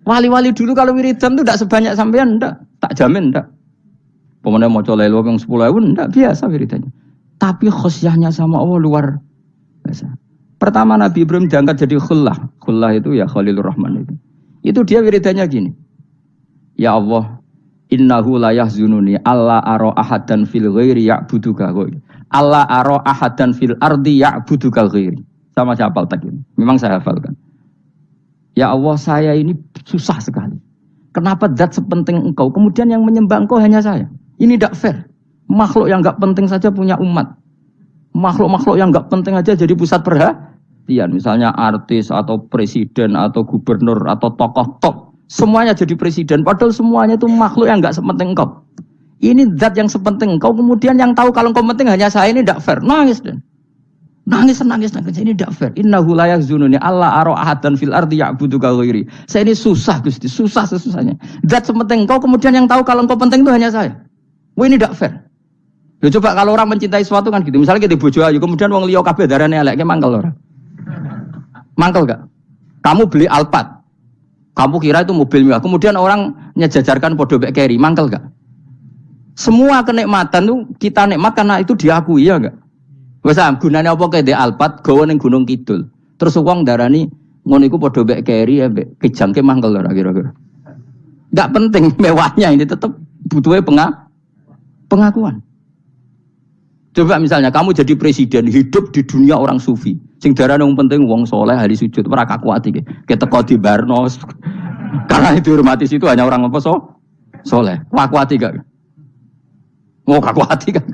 S1: Wali-wali dulu kalau wiridan itu ndak sebanyak sampean ndak, tak jamin ndak. Pemene maca lelo yang 10.000 ndak biasa wiridannya. Tapi khosyahnya sama Allah luar biasa. Pertama Nabi Ibrahim diangkat jadi khullah. Khullah itu ya Khalilur Rahman itu. Itu dia wiridannya gini. Ya Allah, innahu la yahzununi alla ara ahadan fil ghairi ya'buduka ghairi. Alla ara ahadan fil ardi ya'buduka ghairi. Sama saya hafal tak ini. Memang saya hafalkan. Ya Allah, saya ini susah sekali. Kenapa zat sepenting engkau kemudian yang menyembah engkau hanya saya? Ini tidak fair. Makhluk yang enggak penting saja punya umat. Makhluk-makhluk yang enggak penting aja jadi pusat perhatian. Misalnya artis atau presiden atau gubernur atau tokoh top. Semuanya jadi presiden, padahal semuanya itu makhluk yang enggak sepenting engkau. Ini zat yang sepenting engkau, kemudian yang tahu kalau engkau penting hanya saya, ini tidak fair. Nangis dan nangis, ini tidak fair. Innahu la yahzununi alla ara ahadan fil ardi ya'buduka ghairi. Saya ini susah Gusti, susah sesusahnya. Zat sepenting engkau, kemudian yang tahu kalau engkau penting itu hanya saya. Wah ini tidak fair. Loh, coba kalau orang mencintai sesuatu kan gitu. Misalnya kita bojo ayu, kemudian wong liya kabeh darane elek, mangkel ora? Mangkel gak? Kamu beli Alphard. Kamu kira itu mobil mewah. Kemudian orang nyejajarkan podo bek keri, mangkel gak? Semua kenikmatan itu kita nikmat karena itu diakui ya enggak? Wes gunane apa kaya ndek Alphard gawe ning Gunung Kidul. Terus wong darani ngono iku podo bek keri ya mbek kejangke mangkel ora kira-kira. Enggak penting mewahnya, ini tetap butuhnya pengakuan. Coba misalnya kamu jadi presiden, hidup di dunia orang sufi. Sing darane wong penting wong soleh ahli sujud ora kakuati ke. Keteko di Barnos. Karena itu dihormati situ hanya orang apa soleh. Kakuati gak? Mau kakuati kan?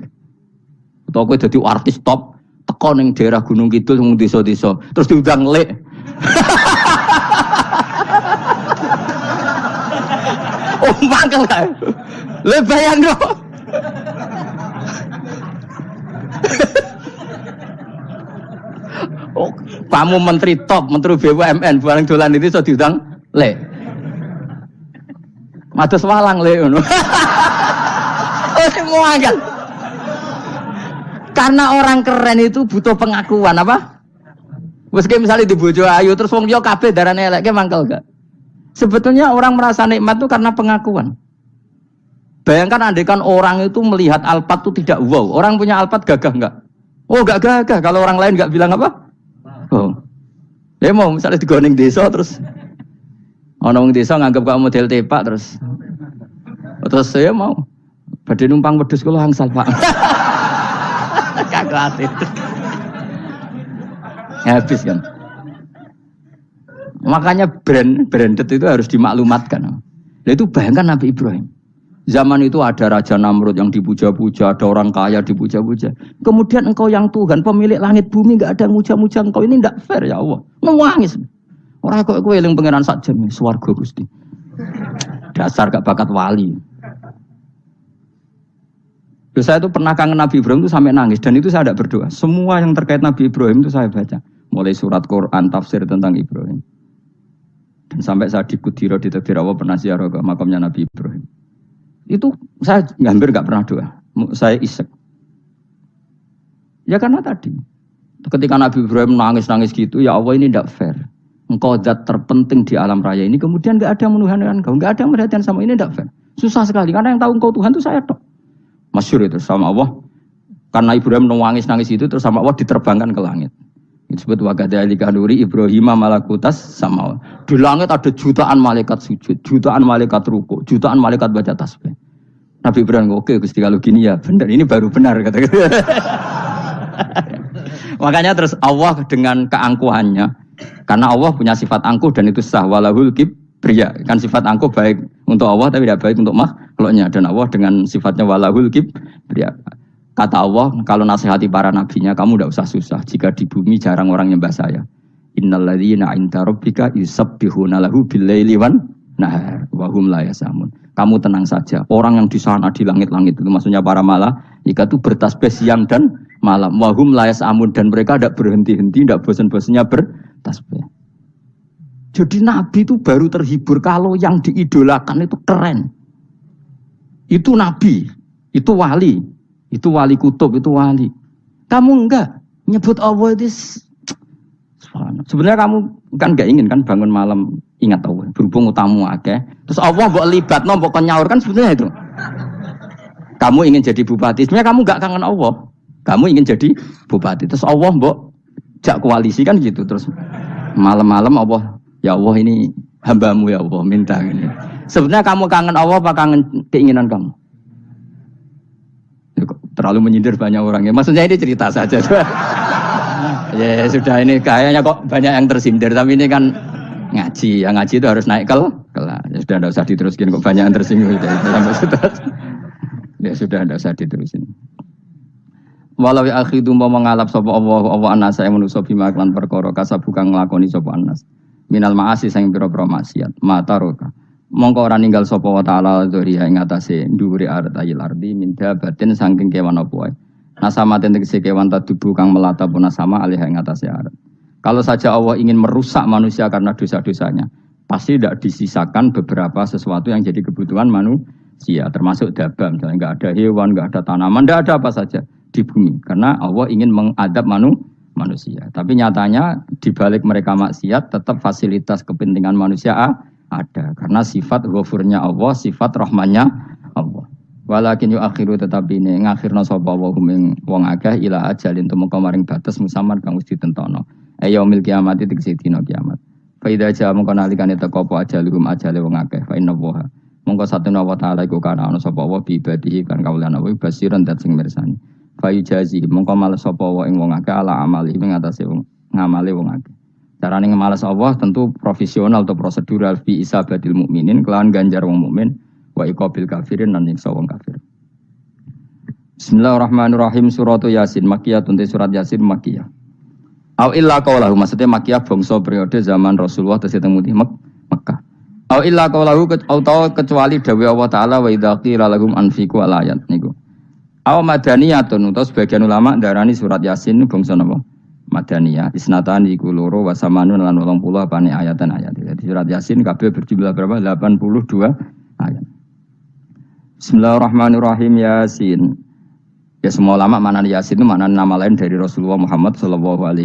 S1: Atau kowe dadi artis top teko ning daerah Gunung Kidul wong desa-desa, terus diundang lek. Oh, mangkel kae. Le bayangno. Oh, kamu menteri top, menteri BUMN, barang dolan itu so diundang le. Mados walang le ngono. Oh, semua kan. Karena orang keren itu butuh pengakuan apa? Wes misalnya di bojo ayu terus wong liya kabeh darane elek mangkel gak? Sebetulnya orang merasa nikmat itu karena pengakuan. Bayangkan andaikan orang itu melihat Alphard itu tidak wow. Orang punya Alphard gagah enggak? Oh enggak gagah. Kalau orang lain enggak bilang apa? Oh. Ya mau misalnya digoning desa terus orang desa nganggap kamu model tepak terus saya mau badhe numpang wedhus kula angsal Pak. Kagak itu. Habis kan. Makanya branded itu harus dimaklumatkan. Nah, itu bayangkan Nabi Ibrahim. Zaman itu ada Raja Namrud yang dipuja-puja, ada orang kaya dipuja-puja. Kemudian engkau yang Tuhan, pemilik langit bumi, enggak ada muja-muja engkau. Ini enggak fair ya Allah. Nangis. Orang kok kowe eling pangeran sak jam swarga Gusti. Dasar gak bakat wali. Saya itu pernah kangen Nabi Ibrahim itu sampai nangis dan itu saya tidak berdoa. Semua yang terkait Nabi Ibrahim itu saya baca. Mulai surat Quran, tafsir tentang Ibrahim. Dan sampai saya di Kudiro di Takdir Allah pernah ziarah ke makamnya Nabi Ibrahim. Itu saya hampir nggak pernah doa. Saya isek. Ya karena tadi. Ketika Nabi Ibrahim nangis-nangis gitu, ya Allah ini tidak fair. Engkau zat terpenting di alam raya ini, kemudian nggak ada menuhankan engkau, nggak ada merhatian sama ini, tidak fair. Susah sekali, karena yang tahu engkau Tuhan itu saya tok. Masyhur itu sama Allah. Karena Ibrahim nangis-nangis itu, terus sama Allah diterbangkan ke langit. Itu disebut wakadzalika nuri Ibrahim malakutas sama. Di langit ada jutaan malaikat sujud, jutaan malaikat ruku, jutaan malaikat baca tasbih. Nabi Ibrahim, oke Gusti kalau gini ya benar, ini baru benar kata. Makanya terus Allah dengan keangkuhannya, karena Allah punya sifat angkuh dan itu sah, walahul kibriya, kan sifat angkuh baik untuk Allah tapi tidak baik untuk makhluknya, dan Allah dengan sifatnya walahul kibriya. Kata Allah, kalau nasihati para nabinya, kamu tidak usah susah, jika di bumi jarang orang nyembah saya. Innalladzina 'inda rabbika yusabbihuna lahu bil-laili wan nahar wa hum la yasamun. Kamu tenang saja, orang yang di sana di langit-langit itu maksudnya para malaikat itu bertasbih siang dan malam. Wahum layas amun, dan mereka tidak berhenti-henti, tidak bosan-bosannya bertasbih. Jadi Nabi itu baru terhibur kalau yang diidolakan itu keren. Itu Nabi, itu wali kutub, itu wali. Kamu enggak nyebut Allah itu. Sebenarnya kamu kan enggak ingin kan bangun malam ingat Allah, berhubung utamu akeh. Terus Allah mbok libatno, mbok nyaur kan sebenarnya itu. Kamu ingin jadi bupati, sebenarnya kamu enggak kangen Allah. Kamu ingin jadi bupati, terus Allah mbok jak koalisi kan gitu, terus malam-malam Allah, ya Allah ini hambamu ya Allah minta ini. Sebenarnya kamu kangen Allah apa kangen keinginan kamu? Terlalu menyindir banyak orang ya. Maksudnya ini cerita saja. Ya sudah, ini kayaknya kok banyak yang tersindir, tapi ini kan ngaji, yang ngaji itu harus naik kelas. Ya sudah, tidak usah diteruskin, kok banyak yang tersinggung. Ya sudah, tidak usah diterusin. Walau akhidu mau mengalap sapa Allah anas saya manusa bima lan perkara kasab bukan nglakoni sapa anas. Minal ma'asi sing pira-pira maksiat. Mata roka. Mongko ora ninggal sapa wa taala dzuriha ing atase dhuwure artayil ardi minda batin saking kewan apa wae. Nasama tegese kewan tadubu kang melata pun sama alih ing atase arat. Kalau saja Allah ingin merusak manusia karena dosa-dosanya, pasti tidak disisakan beberapa sesuatu yang jadi kebutuhan manusia, termasuk dabam, misalnya nggak ada hewan, nggak ada tanaman, nggak ada apa saja di bumi, karena Allah ingin mengadab manusia. Tapi nyatanya di balik mereka maksiat, tetap fasilitas kepentingan manusia ada, karena sifat ghafurnya Allah, sifat rahmannya Allah. Walakin yu akhiru tetapi ini ngakhirna sapa wa hum wong akeh ila ajalin tumeka maring batas musamman kang wis ditentono. Yaumil kiamat tegese dina kiamat. Fa idza ja mongko nalikane teko apa ajaluhum ajale wong akeh fa inna wa mongko satuna wa taala iku kana ana sapa wa bi ibadihi kan kawulana wa basiran dat sing mirsani. Fa yujazi mongko males sapa wa ing wong akeh ala amali ing atase wong ngamale wong akeh. Carane ngemales Allah tentu profesional atau prosedural fi isabatil mukminin kelawan ganjar wong mukmin. Wa iqabil kafirin lan nyiksa wong kafir. Bismillahirrahmanirrahim. Surat Yasin Makkiyah, surat Yasin Makkiyah. Au illa qaulahu, maksudnya Makkiyah bangsa periode zaman Rasulullah tesih teng Mekah. Au illa qaulahu kecuali dawuh Allah taala wa idza qila lahum anfiqu alayat niku. Au madaniyatun utawa sebagian ulama darani surat Yasin bangsa napa? Madaniyah. Isnatan iku loro wa samanun lan 80 apane ayatan-ayat. Jadi surat Yasin kabeh berjumlah berapa? 82 ayat. Bismillahirrahmanirrahim. Yasin. Ya semua ulama makna Yasin itu makna nama lain dari Rasulullah Muhammad SAW.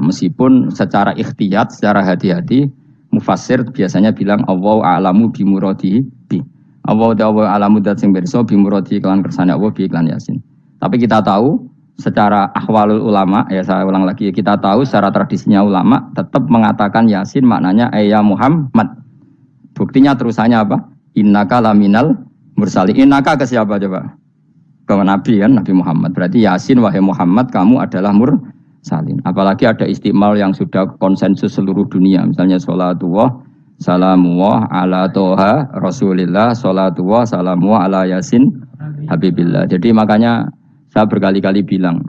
S1: Meskipun secara ikhtiyat, secara hati-hati, mufassir biasanya bilang Allahu a'lamu bimuradihi bi. Allahu a'lamu dat sing pirsa bimuradihi kelan kersane Allah bi iklan Yasin. Tapi kita tahu secara ahwalul ulama, ya saya ulang lagi, kita tahu secara tradisinya ulama tetap mengatakan Yasin maknanya ya Muhammad. Buktinya terusannya apa? Innaka laminal mursali. Innaka ke siapa coba? Ke Nabi kan, Nabi Muhammad. Berarti Yasin wahai Muhammad kamu adalah mursalin. Apalagi ada istimal yang sudah konsensus seluruh dunia. Misalnya sholatullah, salamullah ala toha rasulillah, sholatullah, salamullah ala Yasin habibillah. Jadi makanya saya berkali-kali bilang,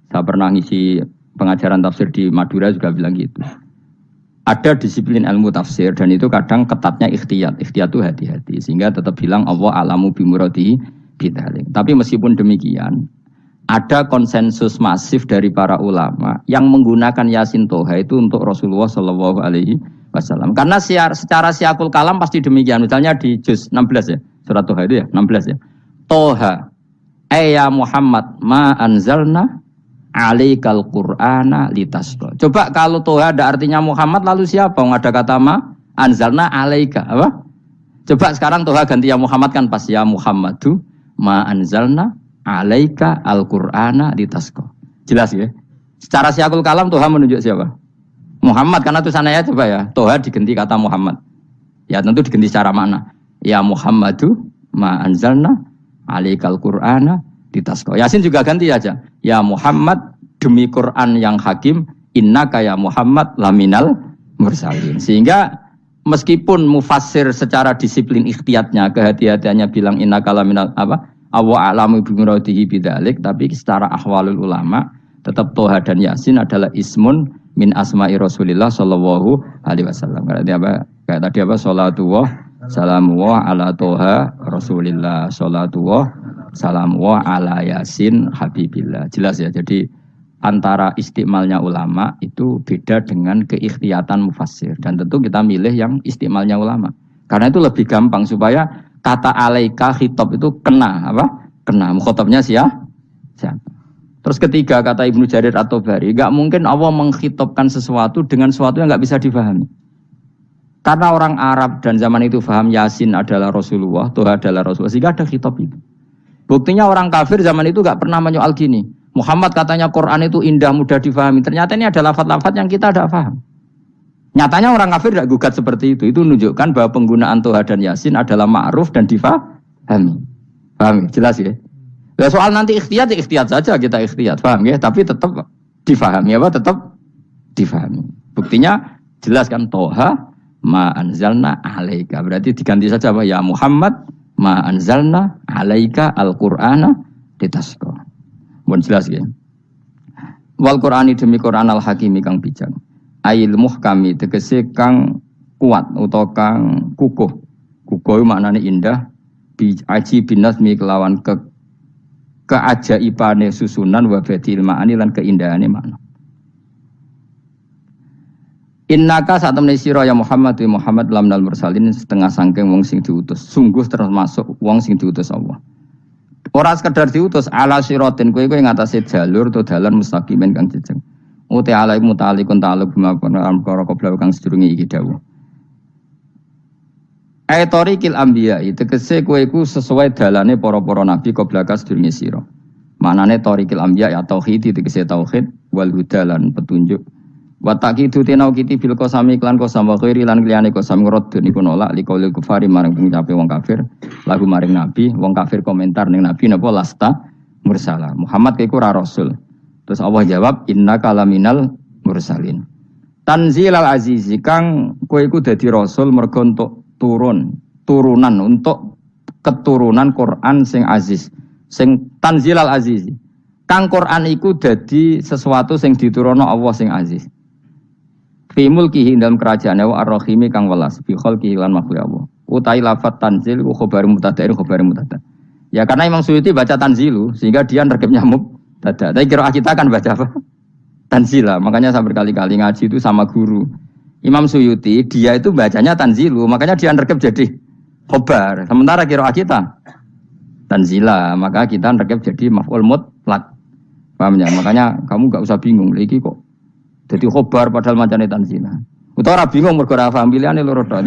S1: saya pernah ngisi pengajaran tafsir di Madura juga bilang gitu. Ada disiplin ilmu tafsir dan itu kadang ketatnya ikhtiyat. Ikhtiyat itu hati-hati. Sehingga tetap bilang Allah alamu bimuradi bidhalik. Tapi meskipun demikian, ada konsensus masif dari para ulama yang menggunakan Yasin Toha itu untuk Rasulullah SAW wasallam. Karena secara siakul kalam pasti demikian. Misalnya di juz 16 ya, surat Toha itu ya, 16 ya. Toha, ya Muhammad, ma anzalna alaikal qur'ana litasqa. Coba kalau Toha ada artinya Muhammad, lalu siapa? Ada kata ma anzalna alaika, apa? Coba sekarang Toha ganti ya Muhammad kan pas ya Muhammadu ma anzalna alaika al-qur'ana litasqa. Jelas ya? Secara siakul kalam Toha menunjuk siapa? Muhammad, karena tulisannya coba ya, Toha diganti kata Muhammad. Ya tentu diganti secara makna. Ya Muhammadu ma anzalna alaikal qur'ana litasqa. Yasin juga ganti aja. Ya Muhammad demi Quran yang hakim, innaka ya Muhammad laminal mursalin. Sehingga meskipun mufassir secara disiplin ikhtiyatnya, kehati-hatiannya bilang innaka laminal apa? Awa a'lamu bi muradihi bidzalik, tapi secara ahwalul ulama tetap Toha dan Yasin adalah ismun min asma'i Rasulillah sallallahu alaihi wasallam. Kayak tadi apa? Salatullah salamullah ala Toha Rasulillah, salatullah salamullah ala Yasin habibillah. Jelas ya. Jadi antara istimalnya ulama itu beda dengan keikhtiatan mufassir, dan tentu kita milih yang istimalnya ulama. Karena itu lebih gampang supaya kata alaika khitab itu kena apa? Kena mukhatabnya siapa? Terus ketiga kata Ibnu Jarir At-Tabari, enggak mungkin Allah mengkhitabkan sesuatu dengan sesuatu yang enggak bisa difahami. Karena orang Arab dan zaman itu paham Yasin adalah Rasulullah, Toha adalah Rasulullah, sehingga ada khitab itu. Buktinya orang kafir zaman itu enggak pernah menyoal gini. Muhammad katanya Quran itu indah, mudah difahami. Ternyata ini adalah lafaz-lafaz yang kita tidak paham. Nyatanya orang kafir tidak gugat seperti itu. Itu menunjukkan bahwa penggunaan Toha dan Yasin adalah ma'ruf dan difahami. Paham? Jelas ya? Nah, soal nanti ikhtiyat, ya ikhtiyat saja kita ikhtiyat, paham ya? Tapi tetap difahami apa? Tetap difahami. Buktinya jelas kan Toha ma anzalna alaika. Berarti diganti saja apa? Ya Muhammad ma anzalna alaika al-Qur'ana litasqa. Mohon jelas ya. Wal Qur'ani demi Qur'an al-Hakimi kang bijak. Ail muhkami tegese kang kuat utawa kang kukuh. Kukuh maknane indah, bi aji binasmi kelawan keajaibane susunan wa badil ma'ani lan keindahane makna. Innaka saat temne sira ya Muhammad wa Muhammad lamnal mursalin setengah sangking wong sing diutus. Sungguh termasuk wong sing diutus Allah. Ora sekedar diutus ala siratin kowe ngatasi jalur to dalan mustaqimin kang jejeg. Uti alai mutalikun ta'aluk bima perkara qabla kang sedurunge iki dawuh. Aitorikil anbiya tegese kowe iku sesuai dalane para-para nabi qabla ka sedurunge sira. Manane torikil anbiya ya tauhid tegese tauhid wal huda lan petunjuk. Wa taqidu tenau kiti bil qasami lan qasam wa ghairi lan liyane qasam ngrad niku nolak liqaulil kufari marang pengucape wong kafir lagu maring nabi, wong kafir komentar ning nabi napa lasta mursala. Muhammad iku ora rasul. Terus Allah jawab innaka laminal mursalin. Tanzilal azizi kang kowe iku dadi rasul mergo entuk turunan untuk keturunan Quran sing aziz, sing tanzilal azizi. Kang Quran iku dadi sesuatu sing diturunno Allah sing aziz. Fi mulkihi dalam kerajaane wa ar-rahimi kang welas fi khalqihi lan makhluk Allah. Utai lafat tanzil ku khabar mubtada khabar mubtada. Ya karena Imam Suyuti baca tanzilu sehingga dia nerkep nyamuk. Tapi kira kita akan baca apa? Tanzila. Makanya saya berkali-kali ngaji itu sama guru. Imam Suyuti, dia itu bacanya tanzilu. Makanya dia nerkep jadi khobar. Sementara kira kita tanzila. Maka kita nerkep jadi maf'ul mutlaq. Paham ya? Makanya kamu gak usah bingung. Lagi kok jadi khobar padahal macamnya tanzila. Utara bingung mergo ora paham pilihane loro tok.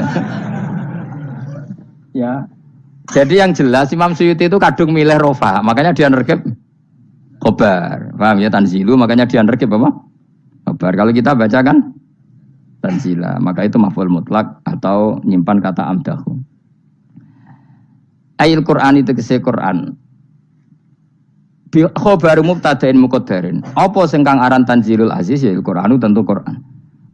S1: Ya. Jadi yang jelas Imam Suyuti itu kadung milih rofa. Makanya dia nerkep khobar, paham ya tanzilu, makanya dia nerkep apa? Khobar. Kalau kita baca kan tanzila, maka itu maf'ul mutlak atau nyimpan kata amdahu. Ayil Quran itu kese Quran. Bi khobaru mubtada'in muqaddarin. Apa sing kang aran tanzilul aziz ya Quran tentu Quran.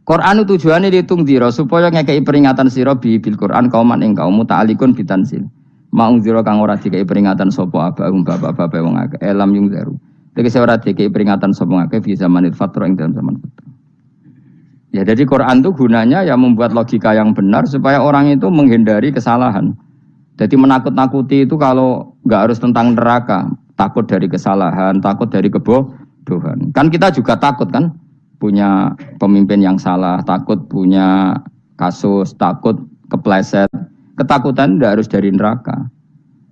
S1: Quran tujuane ditungdira supaya ngekei peringatan sira bil Quran kauman ing kaum muta'alikun bitanzil. Maung zira kang ora dikai peringatan sapa abahum bapak-bapak wong akeh elam yung zaru. Tegese ora dikai peringatan sapa akeh di zamanil fatra ing dalam zaman fatra. Ya jadi Quran itu gunanya ya membuat logika yang benar supaya orang itu menghindari kesalahan. Jadi menakut-nakuti itu kalau enggak harus tentang neraka, takut dari kesalahan, takut dari kebodohan. Kan kita juga takut kan punya pemimpin yang salah, takut punya kasus, takut kepleset. Ketakutan tidak harus dari neraka.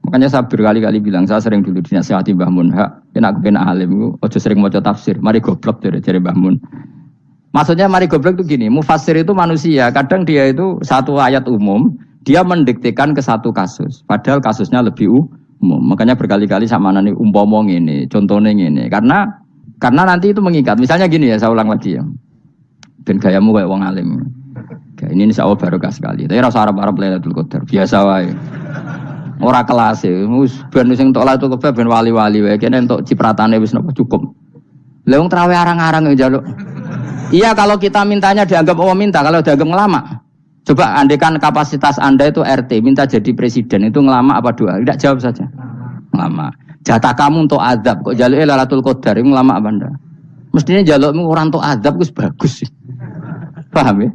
S1: Makanya saya berkali-kali bilang, saya sering dulu dinasihati Mbah Mun, aku kena alim, ojo sering maca tafsir, mari goblok dari Mbah Mun. Maksudnya mari goblok itu gini, mufassir itu manusia, kadang dia itu satu ayat umum, dia mendiktekan ke satu kasus, padahal kasusnya lebih umum. Makanya berkali-kali sama nani umpomong ini, contohnya ini, karena nanti itu mengikat. Misalnya gini ya, saya ulang lagi ya, dan gayamu kayak wong alim. Ini insya Allah barokah sekali. Tapi rasa Arab Lailatul Qadar biasa wae. Ora kelas e. Wis ben sing entuk Lailatul Qadar ben wali-wali wae. Kene entuk cipratane wis napa cukup. Lah wong traweh arang-arang njaluk. Iya kalau kita mintanya dianggap Allah minta, kalau dianggap ngelama. Coba andekan kapasitas Anda itu RT, minta jadi presiden itu ngelama apa doa? Tidak, jawab saja. Ngelama. Jatah kamu untuk azab kok njaluk Lailatul Qadar itu ngelama apa Anda? Mestinya njalukmu orang untuk azab wis bagus sih. Paham ya?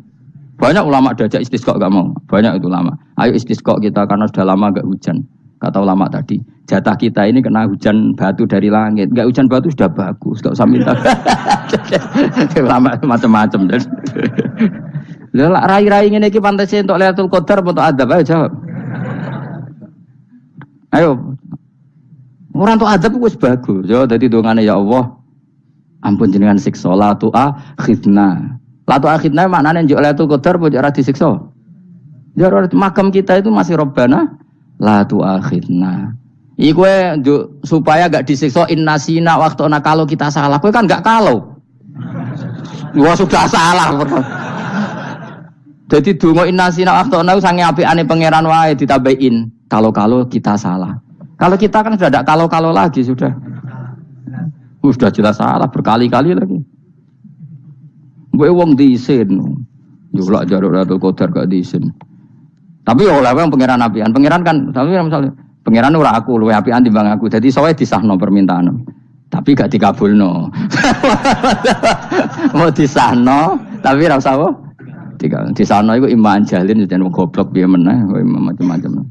S1: Banyak ulama diajak istisqa gak mau. Banyak itu ulama. Ayo istisqa kita karena sudah lama gak hujan. Kata ulama tadi, jatah kita ini kena hujan batu dari langit. Gak hujan batu sudah bagus, gak usah minta. Ulama macam-macam. Lah rai-rai ngene iki pantese entuk Lailatul Qadar apa entuk adab? Ayo jawab. Ayo. Ora entuk adab wis bagus. Yo dadi dongane ya Allah. Ampun jenengan siksa la tu'akhidna. Latu akhirnya maknanya njuk Lailatul Qadar pun ora disiksa. Ya makam kita itu masih Rabbana latu akhirna. Iku supaya gak disiksa innasina waktu kalau kita salah. Kowe kan gak kalau. Wah sudah salah. Jadi donga innasina waktu sange apikane pangeran wae ditambahin kalau kita salah. Kalau kita kan sudah ada kalau lagi sudah. Sudah jelas salah berkali-kali lagi. Gue wong diisin, juga jaruk Lailatul Qadar gak diisin. Tapi ya oleh yang pangeran apian, pangeran kan, tapi misalnya pangeran ora aku, luwe apian timbang aku. Jadi soalnya disahno permintaan, tapi gak dikabulno. Mau disahno, tapi rasa apa? Disahno itu iman jalin, jadi mau goblok dia meneh, macam-macam.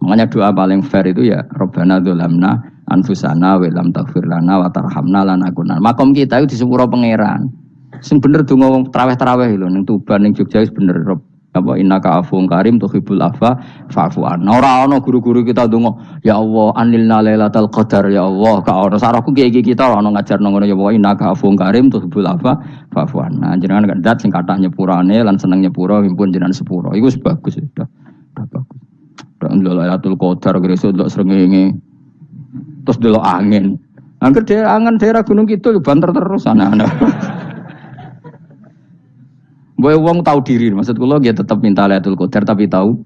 S1: Makanya doa paling fair itu ya Rabbana dzulamna anfusana wa lam taghfir lana wa tarhamna lanakunanna. Makom kita itu disepuro pangeran. Sing bener donga wong traweh-traweh lho ning Tuban ning Jogja wis bener apa innaka afuwun karim tuhibbul afwa fa'fu anna. Ora ana guru-guru kita donga ya Allah anilna lailatul qadar ya Allah ka ono saraku kiai kita ono ngajarno ngono ya Allah innaka afuwun karim tuhibbul afwa fa'fu anna. Jenengan gak dat sing kathah nyepurane lan seneng nyepuro impun jenengan sepuro. Iku wis bagus sudah. Udah bagus. Udah lailatul qadar gresuk delok srengenge. Terus delok angin. Angger daerah Gunung Kidul banter terus anak-anak. Boy wong tahu diri, maksud kula dia tetap minta Lailatul Qadar tapi tahu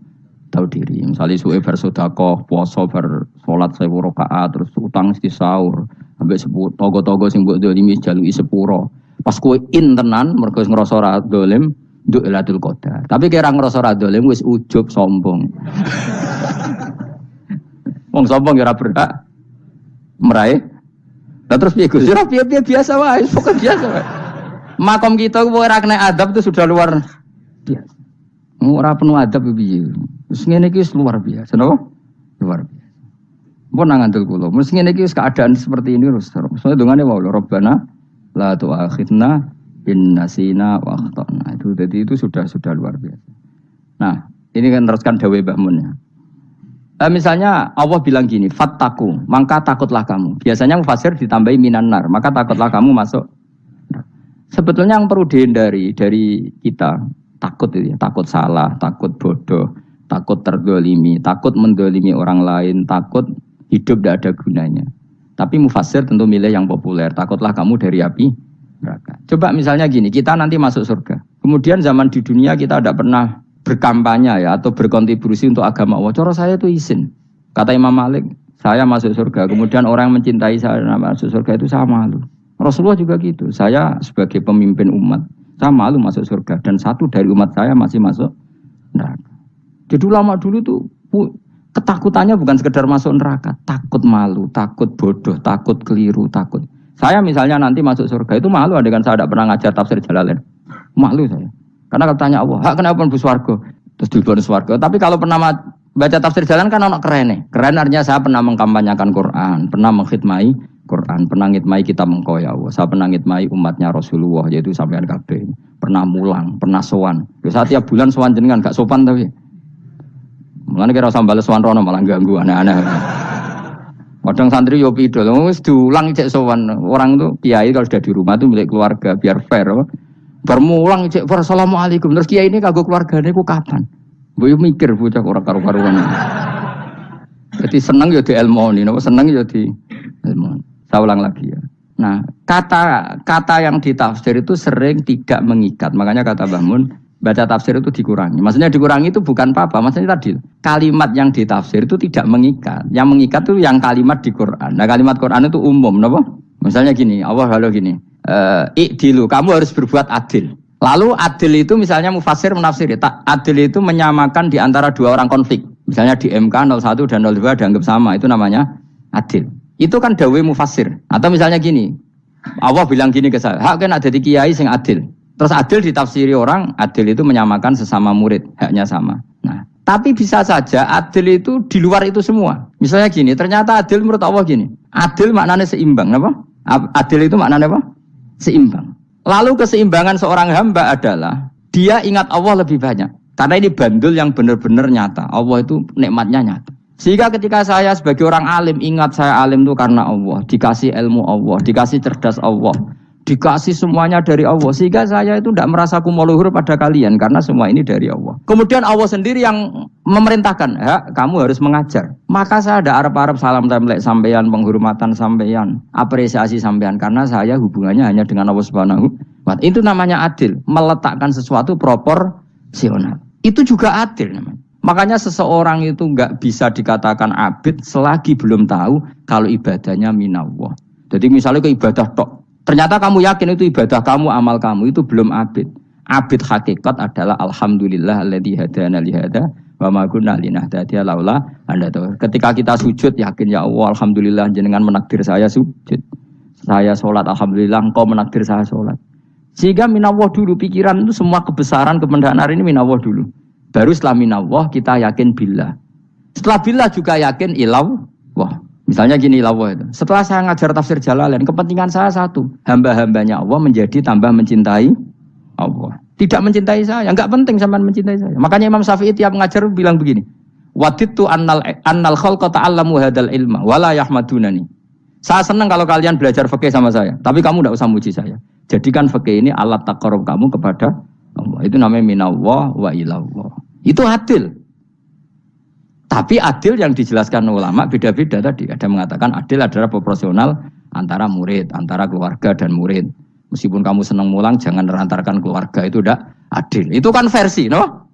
S1: diri. Misalnya suwe bar sedekah, puasa bar salat 1000 rakaat terus utang mesti sahur, ambek togo-togo sing mbok dolimi jaluki sepuro. Pas kowe tenan mergo ngrasa ora dolim, nduk Lailatul Qadar. Tapi kira ngrasa ora dolim wis ujub sombong. Wong sombong ora berhak meraih. Lah terus piye Gus? Ora piye-piye biasa wae, pokoke biasa wae. Makom kita ora kena adab itu sudah luar biasa. Ora penuh adab piye. Wis ngene iki luar biasa, napa? Luar biasa. Mun ngandel kula, mesti ngene iki keadaan seperti ini terus. Soale dongane wae Rabbana la tu'akhidna in nasina wa akhtana. Itu jadi itu sudah luar biasa. Nah, ini kan teruskan dawuh Mbah Mun ya. Misalnya Allah bilang gini, fattaku, maka takutlah kamu. Biasanya mufasir ditambahi minan nar, maka takutlah kamu masuk. Sebetulnya yang perlu dihindari dari kita takut itu ya, takut salah, takut bodoh, takut terdolimi, takut mendolimi orang lain, takut hidup tidak ada gunanya. Tapi mufasir tentu milih yang populer, takutlah kamu dari api neraka. Coba misalnya gini, kita nanti masuk surga. Kemudian zaman di dunia kita tidak pernah berkampanye ya atau berkontribusi untuk agama Allah. Cara saya itu izin. Kata Imam Malik, saya masuk surga. Kemudian orang yang mencintai saya masuk surga itu saya malu. Rasulullah juga gitu. Saya sebagai pemimpin umat, saya malu masuk surga. Dan satu dari umat saya masih masuk neraka. Jadi ulama dulu tuh ketakutannya bukan sekedar masuk neraka. Takut malu, takut bodoh, takut keliru, takut. Saya misalnya nanti masuk surga itu malu. Dengan saya tidak pernah ngajar tafsir Jalalain. Malu saya. Karena kalau tanya Allah, kenapa pun buswargo? Terus diberi swargo. Tapi kalau pernah baca tafsir Jalalain kan anak keren nih. Keren artinya saya pernah mengkampanyekan Quran, pernah mengkhidmati Quran, pernah ngitmai kitab engkau ya Allah. Saya pernah ngitmai umatnya Rasulullah, yaitu sampean kabeh. Pernah mulang, pernah sowan. Saat tiap bulan sowan jenengan gak sopan tapi. Mulane kira usah bales sowan rono malah ganggu anak-anak. Kadang santri yo pidol, wis diulang cek sowan. Orang tuh kiai kalau sudah di rumah tuh milik keluarga biar fair. Bermulang cek assalamualaikum. Terus kiai ini kagok keluargane ku kapan? Mbok mikir bocah ora karo-karuan. Jadi senang ya di ilmu ini, senang ya di ilmu. Saya ulang lagi ya. Nah, kata yang ditafsir itu sering tidak mengikat. Makanya kata Mbah Mun, baca tafsir itu dikurangi. Maksudnya dikurangi itu bukan apa-apa. Maksudnya tadi, kalimat yang ditafsir itu tidak mengikat. Yang mengikat itu yang kalimat di Quran. Nah, kalimat Quran itu umum, kenapa? Misalnya gini, Allah lalu gini, i'dilu, kamu harus berbuat adil. Lalu adil itu misalnya mufassir menafsiri, adil itu menyamakan di antara dua orang konflik. Misalnya di MK 01 dan 02 dianggap sama, itu namanya adil. Itu kan dawe mufassir. Atau misalnya gini, Allah bilang gini ke saya, hak kena jadi kiai sing adil. Terus adil ditafsiri orang, adil itu menyamakan sesama murid, haknya sama. Nah, tapi bisa saja adil itu di luar itu semua. Misalnya gini, ternyata adil menurut Allah gini, adil maknanya seimbang, apa? Adil itu maknanya apa? Seimbang. Lalu keseimbangan seorang hamba adalah dia ingat Allah lebih banyak. Karena ini bandul yang benar-benar nyata. Allah itu nikmatnya nyata. Sehingga ketika saya sebagai orang alim, ingat saya alim itu karena Allah. Dikasih ilmu Allah, dikasih cerdas Allah, dikasih semuanya dari Allah. Sehingga saya itu tidak merasa kumuluhur pada kalian. Karena semua ini dari Allah. Kemudian Allah sendiri yang memerintahkan, kamu harus mengajar. Maka saya ada arep-arep salam templek sampeyan, penghormatan sampeyan, apresiasi sampeyan. Karena saya hubungannya hanya dengan Allah Subhanahu wa Ta'ala. Itu namanya adil. Meletakkan sesuatu proporsional. Itu juga adil namanya. Makanya seseorang itu enggak bisa dikatakan abid selagi belum tahu kalau ibadahnya minallah. Jadi misalnya ke ibadah tok, ternyata kamu yakin itu ibadah kamu, amal kamu, itu belum abid. Abid hakikat adalah alhamdulillah alladzi hadana li hada wa ma kunna linahtadiya laula anda tahu. Ketika kita sujud yakin ya Allah alhamdulillah jenengan menakdir saya sujud. Saya salat alhamdulillah engkau menakdir saya salat. Sehingga minallah dulu, pikiran itu semua kebesaran kemendahan ini minallah dulu. Baru setelah minallah kita yakin billah. Setelah billah juga yakin ilawah. Misalnya gini ilawah itu. Setelah saya ngajar tafsir Jalalain, kepentingan saya satu. Hamba-hambanya Allah menjadi tambah mencintai Allah. Tidak mencintai saya. Enggak penting sampean mencintai saya. Makanya Imam Syafi'i tiap ngajar bilang begini. Wadittu annal khalqa ta'allamu hadal ilma wala yahmadunani. Saya senang kalau kalian belajar fikih sama saya. Tapi kamu tidak usah muji saya. Jadikan fikih ini alat taqarrub kamu kepada Allah. Itu namanya minallah wa ilallah. Itu adil. Tapi adil yang dijelaskan ulama beda-beda tadi. Ada mengatakan adil adalah proporsional antara murid, antara keluarga dan murid. Meskipun kamu senang mulang, jangan merantarkan keluarga, itu udah adil. Itu kan versi, no?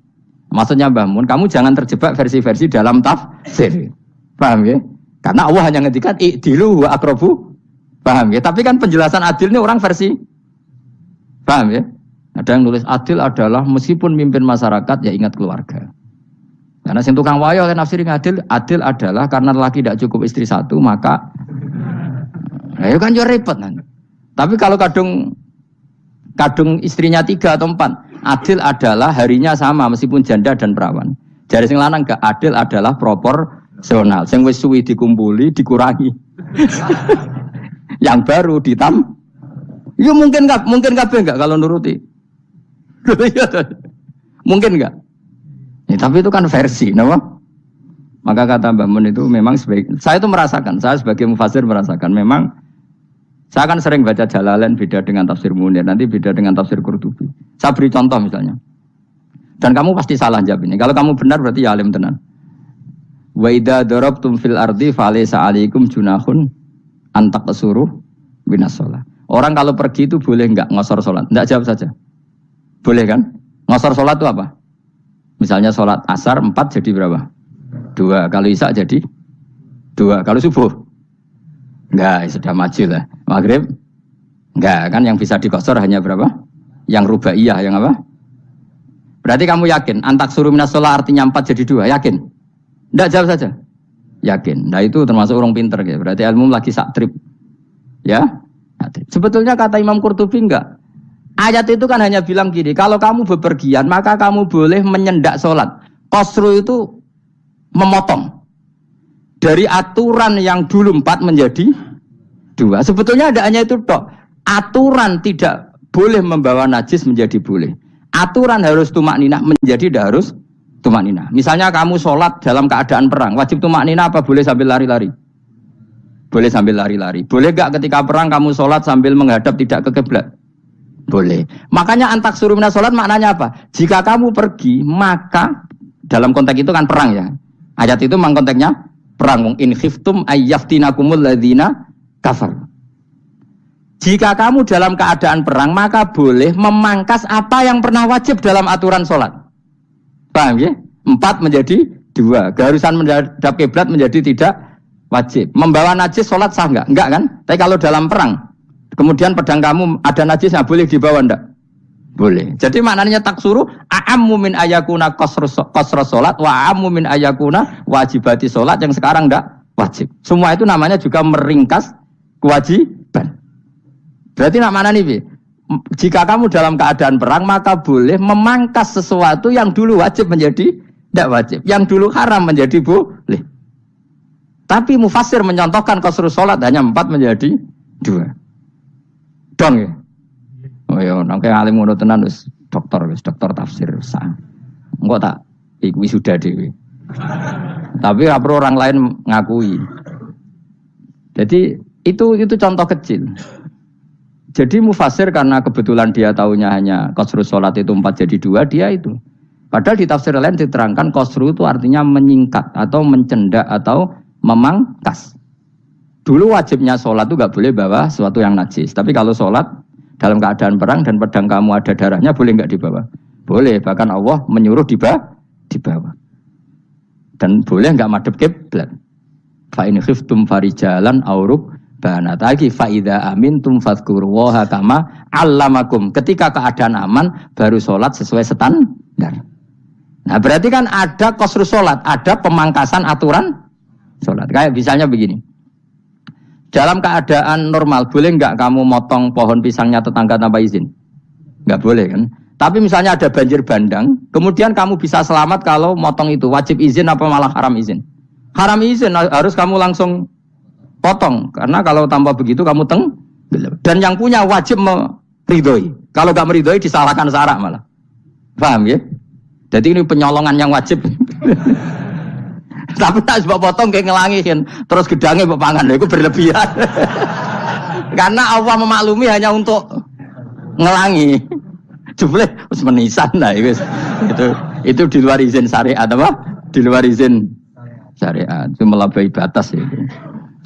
S1: Maksudnya Mbah Mun, kamu jangan terjebak versi-versi dalam tafsir. Paham ya? Karena Allah hanya ngendikan i'dilu wa aqrabu. Paham ya? Tapi kan penjelasan adil ini orang versi. Paham ya? Ada yang nulis adil adalah meskipun mimpin masyarakat ya ingat keluarga. Karena sing tukang wayo kan nafsiri adil adalah karena laki tidak cukup istri satu maka ya kan yo repot kan. Tapi kalau kadung istrinya 3 atau 4, adil adalah harinya sama meskipun janda dan perawan. Jari sing lanang gak adil adalah proporsional. Sing wis suwi dikumpuli dikurangi. Yang baru ya mungkin kabeh enggak kalau nuruti. Mungkin enggak? Ya, tapi itu kan versi, nama. Maka kata Mbah Mun itu memang saya itu merasakan, saya sebagai mufassir merasakan memang saya kan sering baca Jalalain beda dengan tafsir Munir, nanti beda dengan tafsir Qurtubi. Saya beri contoh misalnya. Dan kamu pasti salah jawab ini. Kalau kamu benar berarti ya alim tenan. Wa idza darabtum fil ardi falaysa 'alaikum junahun an taqsuru binas shalah. Orang kalau pergi itu boleh enggak ngosor salat? Enggak, jawab saja. Boleh kan? Ngosor salat itu apa? Misalnya salat asar 4 jadi berapa? 2. Kalau isya jadi 2. Kalau subuh? Enggak, sudah maju lah. Maghrib? Enggak, kan yang bisa dikosor hanya berapa? Yang rubaiyah, yang apa? Berarti kamu yakin antak suruh minas shalah artinya 4 jadi 2, yakin? Enggak, jawab saja. Yakin. Nah itu termasuk orang pinter ya. Berarti ilmu lagi sak trip. Ya? Sebetulnya kata Imam Qurtubi enggak. Ayat itu kan hanya bilang gini, kalau kamu bepergian maka kamu boleh menyendak sholat. Qasru itu memotong. Dari aturan yang dulu 4 menjadi dua. Sebetulnya ada hanya itu tok. Aturan tidak boleh membawa najis menjadi boleh. Aturan harus tumakninah menjadi tidak harus tumakninah. Misalnya kamu sholat dalam keadaan perang, wajib tumakninah apa boleh sambil lari-lari? Boleh sambil lari-lari. Boleh gak ketika perang kamu sholat sambil menghadap tidak ke kiblat? Boleh. Makanya antak suruh minas sholat maknanya apa? Jika kamu pergi, maka dalam konteks itu kan perang ya. Ayat itu memang konteksnya perang. In khiftum ayyaftinakumul ladzina kafar. Jika kamu dalam keadaan perang, maka boleh memangkas apa yang pernah wajib dalam aturan sholat. Paham ya? 4 menjadi 2. Keharusan menghadap kiblat menjadi tidak wajib. Membawa najis sholat sah enggak? Enggak kan? Tapi kalau dalam perang, kemudian pedang kamu ada najisnya, boleh dibawa enggak? Boleh. Jadi maknanya taksuru a'ammu min ayakuna qasra sholat wa a'ammu min ayakuna wajibati sholat yang sekarang enggak wajib. Semua itu namanya juga meringkas kewajiban. Berarti nak mana nih? Jika kamu dalam keadaan perang, maka boleh memangkas sesuatu yang dulu wajib menjadi tidak wajib. Yang dulu haram menjadi boleh. Tapi mufassir mencontohkan qasrus sholat hanya 4 menjadi 2. Dong ya? Oh ya, nangke alim ngono tenan wis dokter tafsir sah. Engko tak iku wisuda dhewe. Tapi ora perlu orang lain ngakui. Jadi itu contoh kecil. Jadi mufassir karena kebetulan dia taunya hanya qasrus sholat itu 4 jadi 2, dia itu. Padahal di tafsir lain diterangkan qasru itu artinya menyingkat atau mencendak atau memangkas. Dulu wajibnya sholat itu gak boleh bawa sesuatu yang najis. Tapi kalau sholat dalam keadaan perang dan pedang kamu ada darahnya, boleh gak dibawa? Boleh, bahkan Allah menyuruh dibawa. Dan boleh gak madhep kiblat. Fa in khiftum farijalan auruk banat lagi faida amintum fadhkurullaha kama allamakum. Ketika keadaan aman baru sholat sesuai standar. Nah berarti kan ada qasrus sholat, ada pemangkasan aturan sholat. Kayak misalnya begini, dalam keadaan normal boleh nggak kamu motong pohon pisangnya tetangga tanpa izin? Nggak boleh kan? Tapi misalnya ada banjir bandang, kemudian kamu bisa selamat kalau motong itu wajib izin apa malah haram izin? Haram izin, harus kamu langsung potong, karena kalau tanpa begitu kamu dan yang punya wajib meridhoi. Kalau gak meridhoi disalahkan syarak malah. Paham ya? Jadi ini penyolongan yang wajib. Tapi tak sebab potong kayak ngelangihin, terus gedangnya bepangan, itu berlebihan. Karena Allah memaklumi hanya untuk ngelangi. Jumlah harus menisan lah itu di luar izin syariat apa? Di luar izin syariat, itu melampaui batas ya.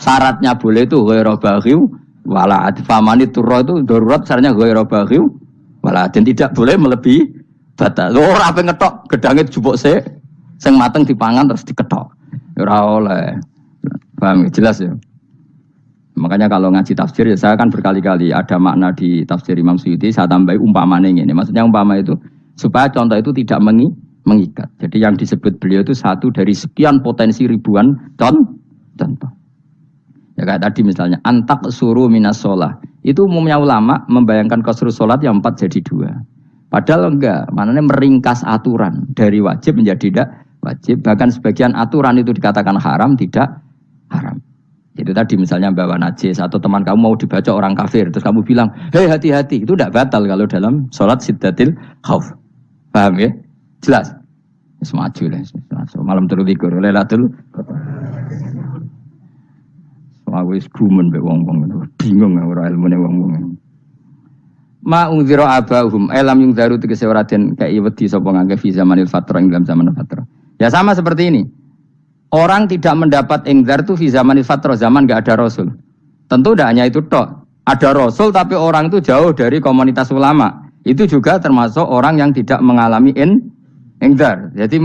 S1: Syaratnya boleh itu ghairu baghiw wala adfamani turra itu darurat syaratnya ghairu baghiw wala dan tidak boleh melebihi batas. Ora ape ngetok gedange jupuk sik sing mateng dipangan terus diketok. Ora oleh. Paham jelas ya. Makanya kalau ngaji tafsir ya saya kan berkali-kali ada makna di tafsir Imam Suyuti saya tambahi umpamane ngene. Maksudnya umpama itu supaya contoh itu tidak mengikat. Jadi yang disebut beliau itu satu dari sekian potensi ribuan contoh. Ya kayak tadi misalnya antak suruh minas sholah itu umumnya ulama membayangkan qasrus sholat yang 4 jadi 2. Padahal enggak, maknanya meringkas aturan dari wajib menjadi tidak wajib. Bahkan sebagian aturan itu dikatakan haram, tidak haram. Itu tadi misalnya bawa najis atau teman kamu mau dibaca orang kafir terus kamu bilang hei hati-hati, itu tidak batal kalau dalam sholat siddatil khauf. Paham ya? Jelas? Semaju lah, malam terlikur lailatul aku wis gumen mbek wong-wong bingung ora ilmune wong-wong. Ma ungzira abahum alam yung daru tegese ora den kai wedi sapa ngangge fi zamanil fatrah ing dalam zaman fatrah. Ya sama seperti ini. Orang tidak mendapat ingzar itu fi zamanil fatrah, zaman enggak ada rasul. Tentu tidak hanya itu tok. Ada rasul tapi orang itu jauh dari komunitas ulama. Itu juga termasuk orang yang tidak mengalami ingzar. Jadi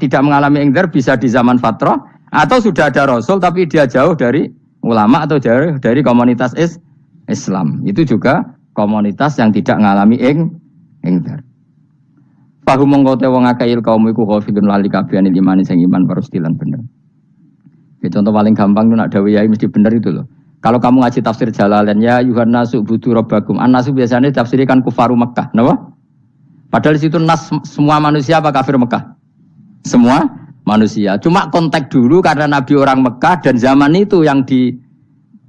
S1: tidak mengalami ingzar bisa di zaman fatrah atau sudah ada rasul tapi dia jauh dari ulama atau dari komunitas Islam. Itu juga komunitas yang tidak mengalami ingzar. Fahum mengkote wong akail kaum iku khafidun lali kabehane iman sing iman parustilan bener. Ya, contoh paling gampang itu nak dawuh yai mesti bener itu loh. Kalau kamu ngaji tafsir Jalalain ya Yuhanna subudu rabbakum. An-nasu biasanya tafsirkan kufaru Makkah, napa? Padahal di situ nas semua manusia apa kafir Mekah? Semua manusia. Cuma kontak dulu karena Nabi orang Mekah dan zaman itu yang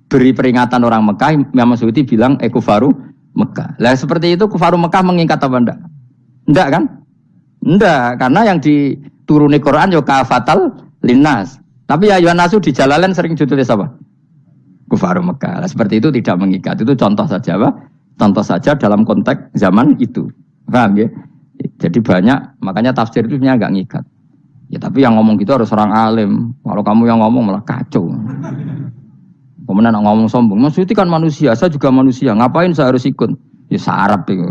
S1: beri peringatan orang Mekah, Imam Suyuti bilang kufaru Mekah. Lah seperti itu kufaru Mekah mengikat apa enggak? Enggak kan? Enggak, karena yang dituruni Quran yo kafatal linnas. Tapi ya Yuhan Nasu di Jalalain sering ditulis apa? Kufaru Mekah. Lah seperti itu tidak mengikat. Itu contoh saja apa? Contoh saja dalam konteks zaman itu. Paham ya? Jadi banyak, makanya tafsir itu sebenarnya enggak ngikat. Ya tapi yang ngomong gitu harus orang alim. Kalau kamu yang ngomong malah kacau. Kemudian ngomong sombong, Mas Suyuti kan manusia, saya juga manusia. Ngapain saya harus ikut? Ya sarap itu.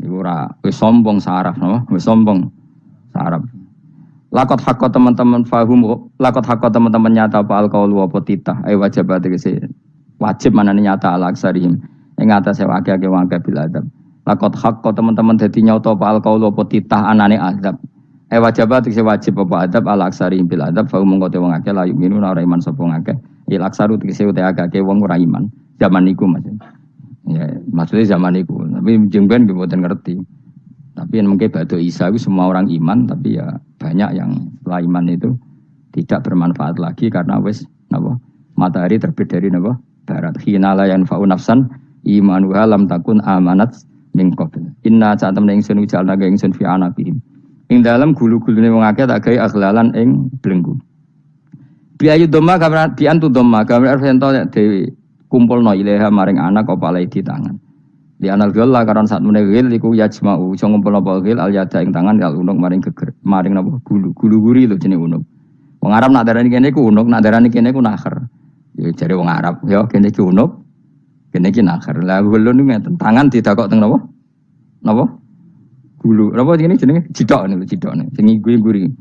S1: Ora, wis sombong saraf, no? Wis sombong saraf. Lakot hakko teman-teman fahum, lakot hakko teman-teman nyata apa alqaulu apa titah, wajib tegese wajib manane nyata ala aksarihim. Ing atase akeh-akeh wong akeh bil adab. Lakot hakko teman-teman dadi nyata apa alqaulu apa titah anane adab. Wajib tegese wajib apa adab ala aksarihim bil adab, fahum mongko te wong akeh la yu'minu ora iman sapa wong akeh. Il aksaru tegese uta akeh wong ora iman. Zaman niku Mas. Ya, maksudnya zaman itu, tapi jengben bukan ngerti. Tapi yang mungkin Batu Isa itu semua orang iman, tapi ya banyak yang setelah iman itu tidak bermanfaat lagi karena wes napa matahari terbit dari napa barat. Hinala yanfa'u nafsan imanuha lam takun amanat min qabl. Inna sa'atamna ingsun ujalna ga ingsun fi anabihim. Ing dalam gulu-gulune wong akeh tak gawe aghlalan ing belenggu. Biayu doma gambar biantu doma gambar sento dewi kumpulno ilaha maring anak apa di tangan. Di anal gil lah karena saat menegil iku yajma'u iso ngumpulno apa gil al yada ing tangan kal unuk maring geger maring napa gulu-guri lho jenenge unuk. Wong Arab nak darani kene iku unuk, nak darani kene iku nakher. Ya jare wong Arab, ya kene iki unuk, kene iki nakher. Lah gulun niku ngeten, tangan didakok teng napa? Napa? Gulu. Napa jenenge cidok niku cidokne. Sing guri-guri.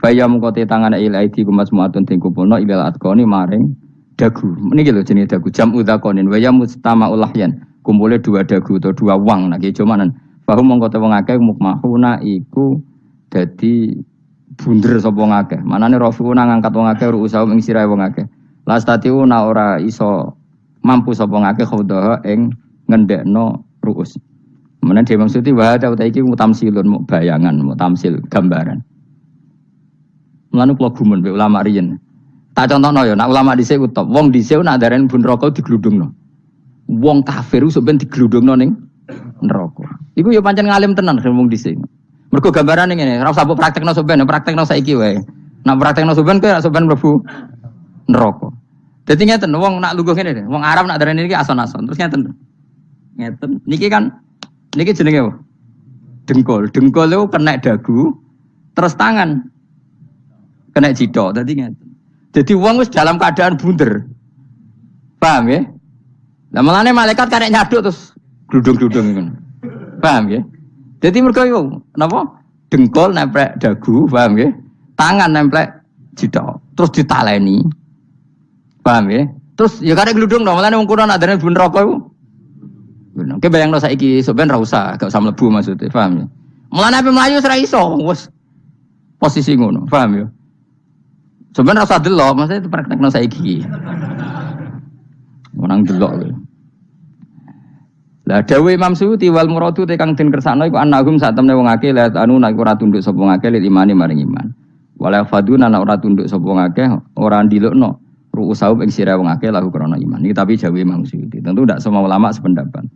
S1: Faya mengkote tangan ilaidi kumas muatun ting kumpulno ilal atqoni maring dagu. Niki lho jenenge dagu jam udzakonin wa ya mustama ulahyan. Kumpule dua dagu atau dua wang nek cumanan. Bahum mongko te wong akeh mukmahuna iku dadi bunder sapa wong akeh. Manane rafiuna ngangkat wong akeh ruusa ing sirahe wong akeh. Lastatiuna ora iso mampu sapa wong akeh khawdaha ing ngendhekno ruus. Menan dhewe maksudi wa ta iki mutamsilun mu bayangan, mu tamsil gambaran. Mulane kula gumun mbek ulama riyen. Tak contohno ya, nek ulama dhisik utop, wong dhisik nak darani bun neraka digludungno. Wong kafir iso ben digludungno ning neraka. Iku ya pancen ngalim tenan wong dhisik. Mergo gambarane ngene, ora usah mbok praktekno sampean, praktekno saiki wae. Nek praktekno sampean kowe sampean mlebu neraka. Dadi ngeten, wong nak lungguh ngene, wong Arab nak darani iki ason-ason. Terus ngeten. Ngeten. Niki kan niki jenenge apa? Dengkul. Dengkul itu kena dagu, terus tangan kena jidok. Dadi ngeten. Jadi wong wis dalam keadaan bunder. Paham ya? Lah malane malaikat karek nyaduk terus gludung-gludung ngono. Paham ya? Jadi mergo iku napa? Dengkul nempel dagu, paham ya? Tangan nempel jidok, terus ditaleni. Paham ya? Terus ya karek gludung dong, malane wong kuno nak darane bun neraka iku. Bener. Ki bayangno saiki sampean ra usah, gak usah mlebu maksudnya, paham ya? Mulane ape mlayu ora iso, wis posisi ngono, paham ya? Sampeyan ora usah delok, maksudnya itu praktekno saiki. Orang delok lho. Lah dawuh Imam Suyuti wal muradu te kang den kersakno iku annahum sak temne wong akeh la anu nek ora tunduk sapa wong akeh lil imani maring iman. Wala faduna nek ora tunduk sapa wong akeh ora ndilukno ru'usau ing sira wong akeh lahu krana iman. Iki tapi dawuh Imam Suyuti. Tentu tidak semua ulama sependapat.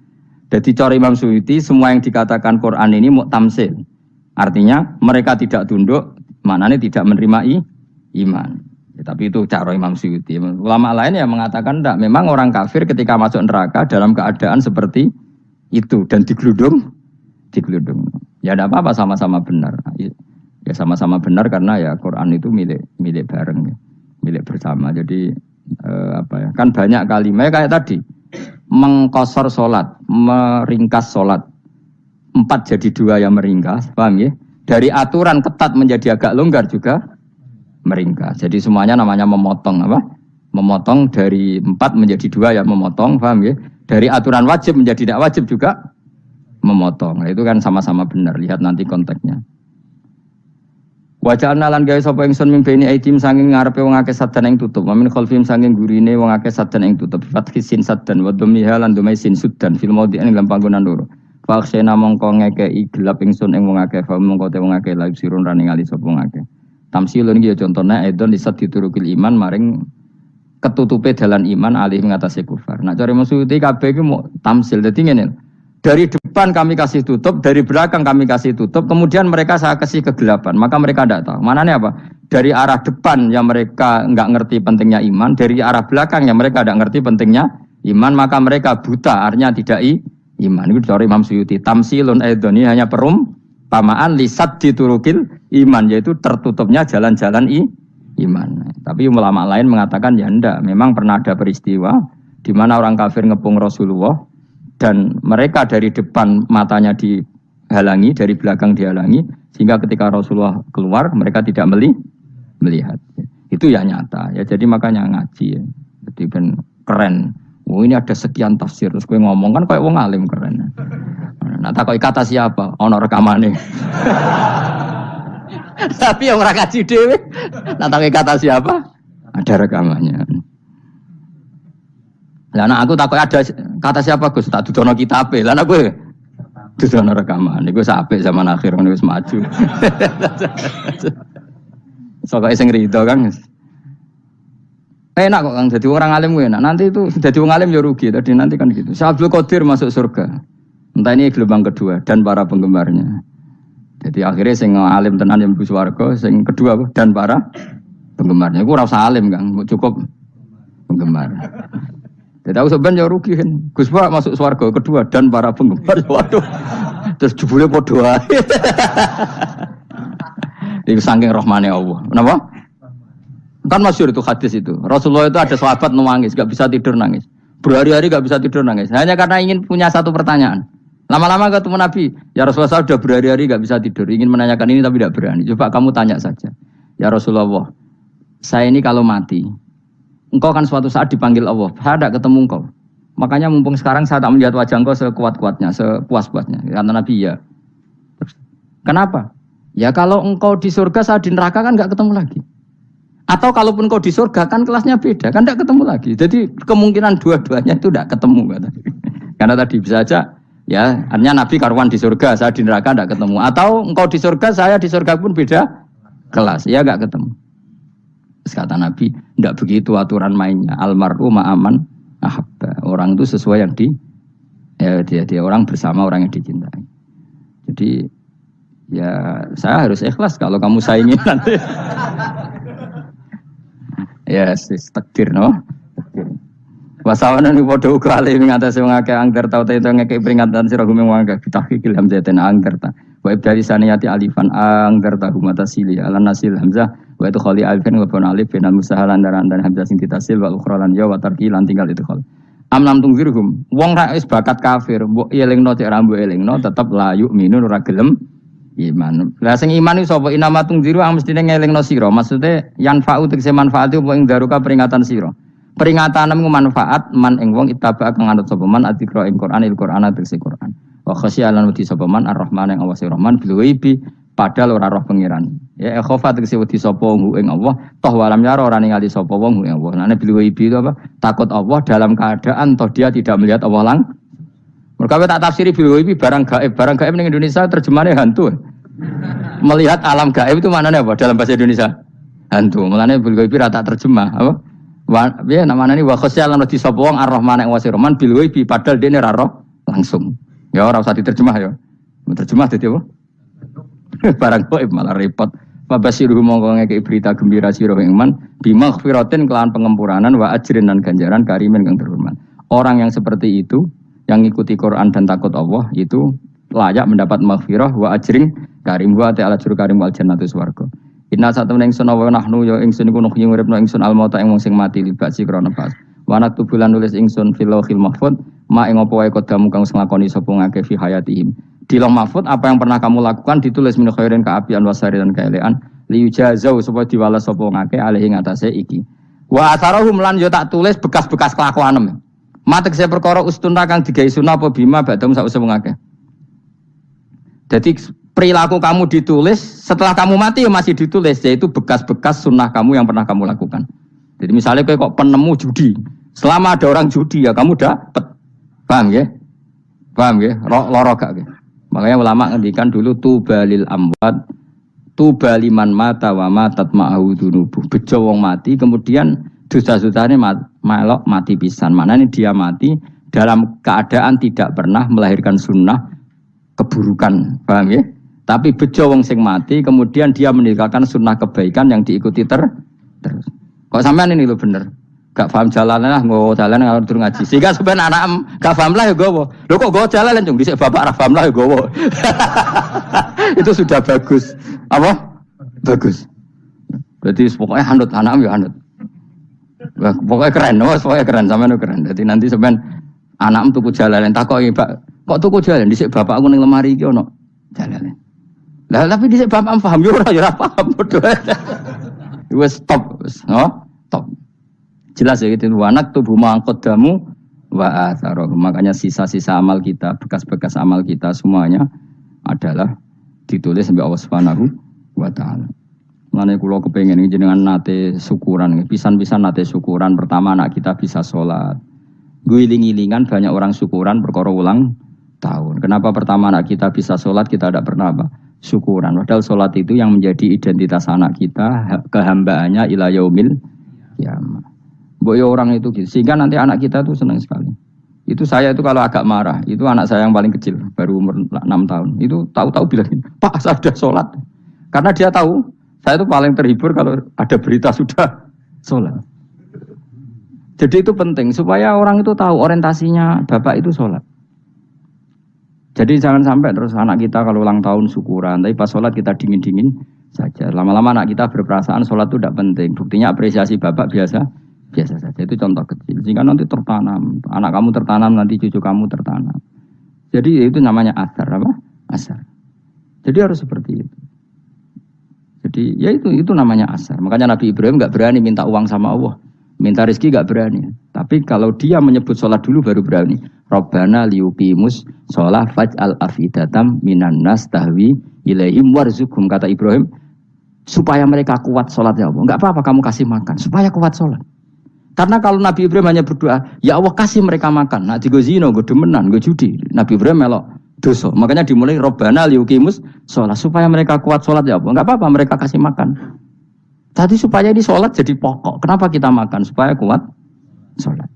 S1: Jadi cara Imam Suyuti semua yang dikatakan Quran ini muktamsil. Artinya mereka tidak tunduk, maknanya tidak menerima iman. Ya, tapi itu cara Imam Suyuti. Ulama lain yang mengatakan tidak. Memang orang kafir ketika masuk neraka dalam keadaan seperti itu dan digeludung. Ya tidak apa-apa, sama-sama benar. Ya sama-sama benar karena ya Quran itu milik bareng, ya. Milik bersama. Jadi kan banyak kalimat kayak tadi mengkosor sholat, meringkas sholat 4 jadi 2 yang meringkas, paham ya? Dari aturan ketat menjadi agak longgar juga meringkas. Jadi semuanya namanya memotong apa? Memotong dari 4 menjadi 2 yang memotong, paham ya? Dari aturan wajib menjadi tidak wajib juga memotong. Nah, itu kan sama-sama benar. Lihat nanti konteksnya. Wajah lan gawe sapa ingsun mimpeni aitim saking ngarepe wong akeh sadan ing tutup. Mamin khalfim saking gurine wong akeh sadan ing tutup. Fathisin sadan wa dhummiha lan dhumai sin sudan fil maudhi'in ing panggonan loro. Faksena mongko ngekeki gelap ingsun ing wong akeh, fa mongko te wong akeh la sirun ra ningali sapa wong akeh. Tamsilun iki ya contone aidon lisat diturukil iman maring ketutupe dalan iman alih mengatasi kufar. Nah cara Masyuti kabeh iki mau tamsil. Dadi ngene. Dari depan kami kasih tutup, dari belakang kami kasih tutup, kemudian mereka saya kasih kegelapan. Maka mereka tidak tahu. Mananya apa? Dari arah depan yang mereka nggak ngerti pentingnya iman, dari arah belakang yang mereka tidak ngerti pentingnya iman, maka mereka buta, artinya tidak iman. Itu dari Imam Suyuti. Tamsilun aidoni hanya perumpamaan lisat diturukil iman, yaitu tertutupnya jalan-jalan iman. Tapi ulama lain mengatakan ya enggak. Memang pernah ada peristiwa di mana orang kafir ngepung Rasulullah dan mereka dari depan matanya dihalangi, dari belakang dihalangi, sehingga ketika Rasulullah keluar mereka tidak melihat. Itu ya nyata. Ya jadi makanya ngaji ya. Jadi kan keren. Oh ini ada sekian tafsir terus gue ngomong kan kayak wong alim keren. Nah takoi kata siapa? Ono rekamane. Tapi yang ora kaji dhewe. Nah takoi kata siapa? Ada rekamannya. Lah aku takut ada kata siapa Gus tak dudono kitabe. Lah aku dudono rekaman. Iku apik zaman akhir wis maju. Sokoke sing rido kan. Enak kok Kang jadi orang alim gue enak. Nanti itu jadi orang alim ya rugi. Tadi nanti kan gitu. Syabdul Qadir masuk surga. Entah ini gelombang kedua dan para penggemarnya. Jadi akhirnya sing alim tenan yang mlebu swarga, sing kedua dan para penggemarnya. Iku ora usah alim Kang, cukup penggemar. Jadi aku sebenarnya rugi kan. Gus Pak masuk swarga kedua dan para penggemar. Waduh. Terus jebule padha ae. Iku saking rahmane Allah. Kenapa? Kan masyhur itu hadis itu. Rasulullah itu ada sahabat nangis, enggak bisa tidur nangis. Berhari-hari enggak bisa tidur nangis. Hanya karena ingin punya satu pertanyaan. Lama-lama ketemu Nabi, ya Rasulullah saya sudah berhari-hari enggak bisa tidur, ingin menanyakan ini tapi tidak berani. Coba kamu tanya saja. Ya Rasulullah, saya ini kalau mati, engkau kan suatu saat dipanggil Allah, saya tidak ketemu engkau. Makanya mumpung sekarang saya tak melihat wajah engkau sekuat-kuatnya, sepuas-puasnya. Kata Nabi, ya. Kenapa? Ya kalau engkau di surga, saya di neraka kan enggak ketemu lagi. Atau kalaupun engkau di surga kan kelasnya beda, kan enggak ketemu lagi. Jadi kemungkinan dua-duanya itu enggak ketemu. Kata. Karena tadi bisa aja, ya artinya Nabi karuan di surga, saya di neraka enggak ketemu. Atau engkau di surga, saya di surga pun beda kelas, ya enggak ketemu. Terus kata Nabi, enggak begitu aturan mainnya. Almar'u ma'aman ahabba. Orang itu sesuai yang dia orang bersama orang yang dicintai. Jadi ya saya harus ikhlas kalau kamu saingin nanti. Yes, takdir no. Wasawana ni padha uga ale ngatasi wong akeh angger tau itu ngekek peringatan sira gume wong akeh bitahqiqil hamzatin angger ta. Wa ibdali saniyati alifan angger ta humata sili ala nasil hamzah wa itu khali alifan wa bin alif bin musahalan dan hamzah sing ditasil wa ukhra lan ya wa tarki lan tinggal itu khal. Amlam tungzirhum wong ra wis bakat kafir mbok elingno cek ra mbok elingno tetep la yu'minun ora gelem iman. Lah sing iman iku sapa inama tungziru ang mestine ngelingno sira. Maksude yan fa'u tegese manfaat iku ing daruka peringatan sira. Peringatanmu manfaat man ing wong ittaba kang anut sapa man adzikra ing Qur'anil Qur'an tegese Qur'an. Wa khasyialan wedi sapa man ar-rahman ing awase rahman bil ghaibi padahal ora roh pengiran. Ya khofa tegese wedi sapa wong ing Allah toh walam yara ora ningali sapa wong ing Allah. Nane bil ghaibi itu apa? Takut Allah dalam keadaan toh dia tidak melihat Allah langsung. Mereka tak tafsiri bil ghaibi barang gaib. Barang gaib ning Indonesia terjemahannya hantu. Melihat alam gaib itu maknanya apa dalam bahasa Indonesia? Hantu. Mulane bil ghaibi ra tak terjemah, apa? Ya namanya ini wa khasyalan radi sapa wong ar-rahman ing wasi rahman bil ghaibi padahal dene ra roh langsung. Ya ora usah diterjemah ya. Terjemah dadi apa? Barang gaib malah repot. Mabasiru mongko ngekeki berita gembira sira ing man bimaghfiratin kelawan pengempuranan wa ajrin dan ganjaran karimin kang terhormat. Orang yang seperti itu yang ngikuti Quran dan takut Allah itu layak mendapat maghfirah wa ajrin karim wa ta'ala juru karim wal jannatu swarga. Inna satamna ingsun wa nahnu ya ingsun iku nuhyi uripna ingsun al mauta ing wong sing mati libasi krana pas. Wa naktubulan nulis ingsun fil lauhil mahfuz ma ing apa wae kodamu kang nglakoni sapa ngake fi hayatihim. Di lauh mahfuz apa yang pernah kamu lakukan ditulis min khairin kaapian wasari dan kaelean liyujazau supaya diwales sapa ngake alih ing atase iki. Wa atharahum lan yo tak tulis bekas-bekas kelakuanem. Matek saya perkara ustuna kang digawe sunah apa bima badam sause wong akeh. Jadi perilaku kamu ditulis setelah kamu mati ya masih ditulis yaitu bekas-bekas sunnah kamu yang pernah kamu lakukan. Jadi misalnya kayak kok penemu judi, selama ada orang judi ya kamu dapat, paham ya? Paham ya? Loro gak ya? Makanya ulama ngendikan dulu tubalil amwat, tubaliman mata wa matat ma'ahu dunubuh. Bejo wong mati kemudian Dosa-dosane melok mati pisan. Maknanya dia mati dalam keadaan tidak pernah melahirkan sunnah keburukan, paham ya? Tapi bejo wong sing mati, kemudian dia meninggalkan sunnah kebaikan yang diikuti terus. Kok sampean ini lho bener? Gak paham jalan lah, nggo jalan kalau durung ngaji. Sehingga sebenarnya anak gak paham lah ya gowo. Lho kok gowo jalan cung dhisik bapak ra paham lah ya gowo. Itu sudah bagus. Apa? Bagus. Berarti pokoknya hanut anak ya hanut. Wah, pokoknya keren, pokoknya keren sampean keren. Jadi nanti sampean anakmu tuku jalanan takoki, Pak, kok tuku jalan dhisik bapak aku ning lemari iki ono jalanan. Lah tapi dhisik bapak paham yo ora paham padha. Wes stop, stop. Jelas ya gitu, anak tubuh mangkodamu wa atharoh. Makanya sisa-sisa amal kita, bekas-bekas amal kita semuanya adalah ditulis sampai Allah Subhanahu wa taala. Mane kula kepengin jenengan nate syukuran, pisan-pisan nate syukuran. Pertama anak kita bisa sholat. Guling-gilingan banyak orang syukuran perkara ulang tahun. Kenapa pertama anak kita bisa sholat, kita tidak pernah apa? Syukuran. Padahal sholat itu yang menjadi identitas anak kita, kehambaannya ila yaumil qiyamah. Boyo orang itu gitu. Sehingga nanti anak kita tuh senang sekali. Itu saya itu kalau agak marah, itu anak saya yang paling kecil, baru umur 6 tahun. Itu tahu-tahu bilang, "Pak, saya sudah sholat." Karena dia tahu, saya itu paling terhibur kalau ada berita sudah sholat. Jadi itu penting, supaya orang itu tahu orientasinya bapak itu sholat. Jadi jangan sampai terus anak kita kalau ulang tahun syukuran, tapi pas sholat kita dingin-dingin saja. Lama-lama anak kita berperasaan sholat itu tidak penting. Buktinya apresiasi bapak biasa saja. Itu contoh kecil. Jika nanti tertanam, anak kamu tertanam, nanti cucu kamu tertanam. Jadi itu namanya asar, apa? Asar. Jadi harus seperti itu. Jadi ya itu namanya asar. Makanya Nabi Ibrahim nggak berani minta uang sama Allah, minta rezeki nggak berani. Tapi kalau dia menyebut sholat dulu baru berani. Rabbana liyuqimus sholat faj'al afidatam minan nas tahwi ilaihim warzuqhum, kata Ibrahim, supaya mereka kuat sholat ya Allah. Nggak apa-apa kamu kasih makan, supaya kuat sholat. Karena kalau Nabi Ibrahim hanya berdoa, ya Allah kasih mereka makan. Nah digo zina, gue demenan, gue judi. Nabi Ibrahim melok dosa. Makanya dimulai Rabbana liyuqimus sholat, supaya mereka kuat sholat ya Allah. Nggak apa-apa mereka kasih makan. Tadi supaya di sholat jadi pokok. Kenapa kita makan? Supaya kuat sholat.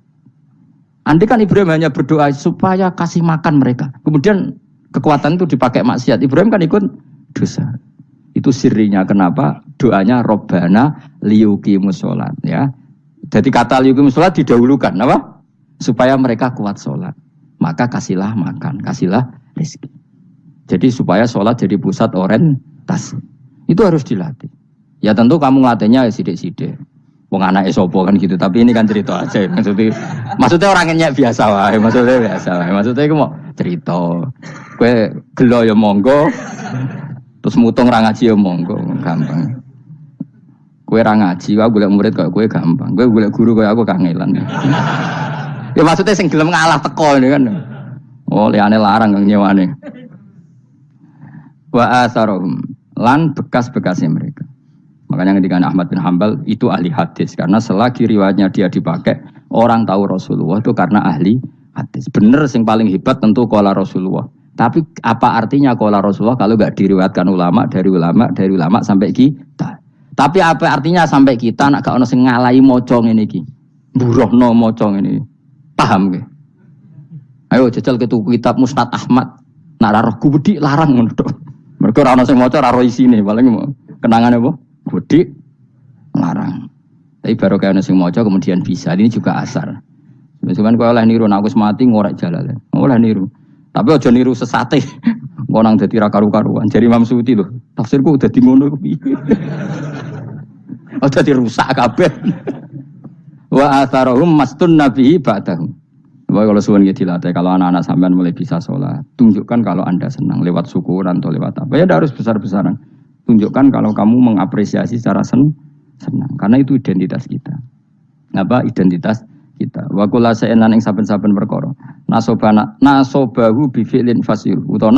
S1: Andai kan Ibrahim hanya berdoa supaya kasih makan mereka. Kemudian kekuatan itu dipakai maksiat. Ibrahim kan ikut dosa. Itu sirinya kenapa doanya Rabbana liyuqimus sholat ya. Jadi kata liyuqimus sholat didahulukan, apa? Supaya mereka kuat sholat. Maka kasihlah makan, kasihlah rezeki. Jadi supaya sholat jadi pusat orientasi. Itu harus dilatih. Ya tentu kamu ngelatihnya sidik-sidik. Wong anake sapa kan gitu, tapi ini kan cerita aja. Maksudnya orangnya biasa wae, Maksudnya iku mau cerita. Kowe gelo ya monggo. Terus mutung ra ngaji ya monggo, gampang. Kowe ra ngaji, aku golek murid kok kowe gampang. Kowe golek guru kaya aku kangelan. Ya maksudnya sing gelem ngalah teko ini kan. Oh, liyane larang kang nyewane. Wa asarum lan bekas-bekasnya mereka. Makanya ketika Ahmad bin Hanbal itu ahli hadis, karena selagi riwayatnya dia dipakai, orang tahu Rasulullah itu karena ahli hadis. Bener yang paling hebat tentu qala Rasulullah. Tapi apa artinya qala Rasulullah kalau enggak diriwayatkan ulama dari ulama sampai kita? Tapi apa artinya sampai kita nak gak ono sing ngalahi maca ngene iki. Mburohno maca ngene. Paham nggih? Ayo jajal ketu kitab Musnad Ahmad. Nak ra roh gubedi larang ngono tok. Mergo ora ono sing maca ora roh isine, paling kenangane apa? Gudi larang. Tapi baru kayak nasi mojo kemudian bisa. Ini juga asar. Cuman kau oleh niru, aku semati ngorek jalan. Oleh niru. Tapi ojo niru sesate. Ngonang dadi ra karu-karuan. Jadi Imam Suyuti loh. Tafsirku udah di ngono kuwi. Udah dirusak kabeh. Wa atharuhum mastun nabihi ba'dahu. Kalau suwun nggih dilatih, kalau anak-anak sampean mulai bisa sholat, tunjukkan kalau Anda senang lewat syukuran atau lewat apa. Ya harus besar-besaran. Tunjukkan kalau kamu mengapresiasi secara senang, karena itu identitas kita. Apa identitas kita? Wa kullu shay'in lan ing saben-saben perkara. Nasobahu bi fi'lin fasil utawa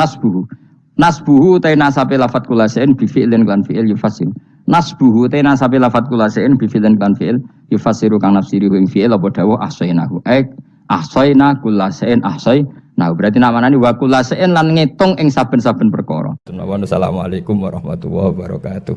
S1: nasbuhu ta nasabe lafat kullu shay'in bi fi'lin kan fi'il yufasil. Nasbuhu ta nasabe lafat kullu shay'in bi fi'lin kan fi'il yufasiru kang nafsiri ing fi'il apa dawuh ahsainahu. Ahsaina kullu shay'in ahsai. Nah, berarti namanya wa kullu shay'in lan ngitung ing saben-saben perkara. Assalamualaikum warahmatullahi wabarakatuh.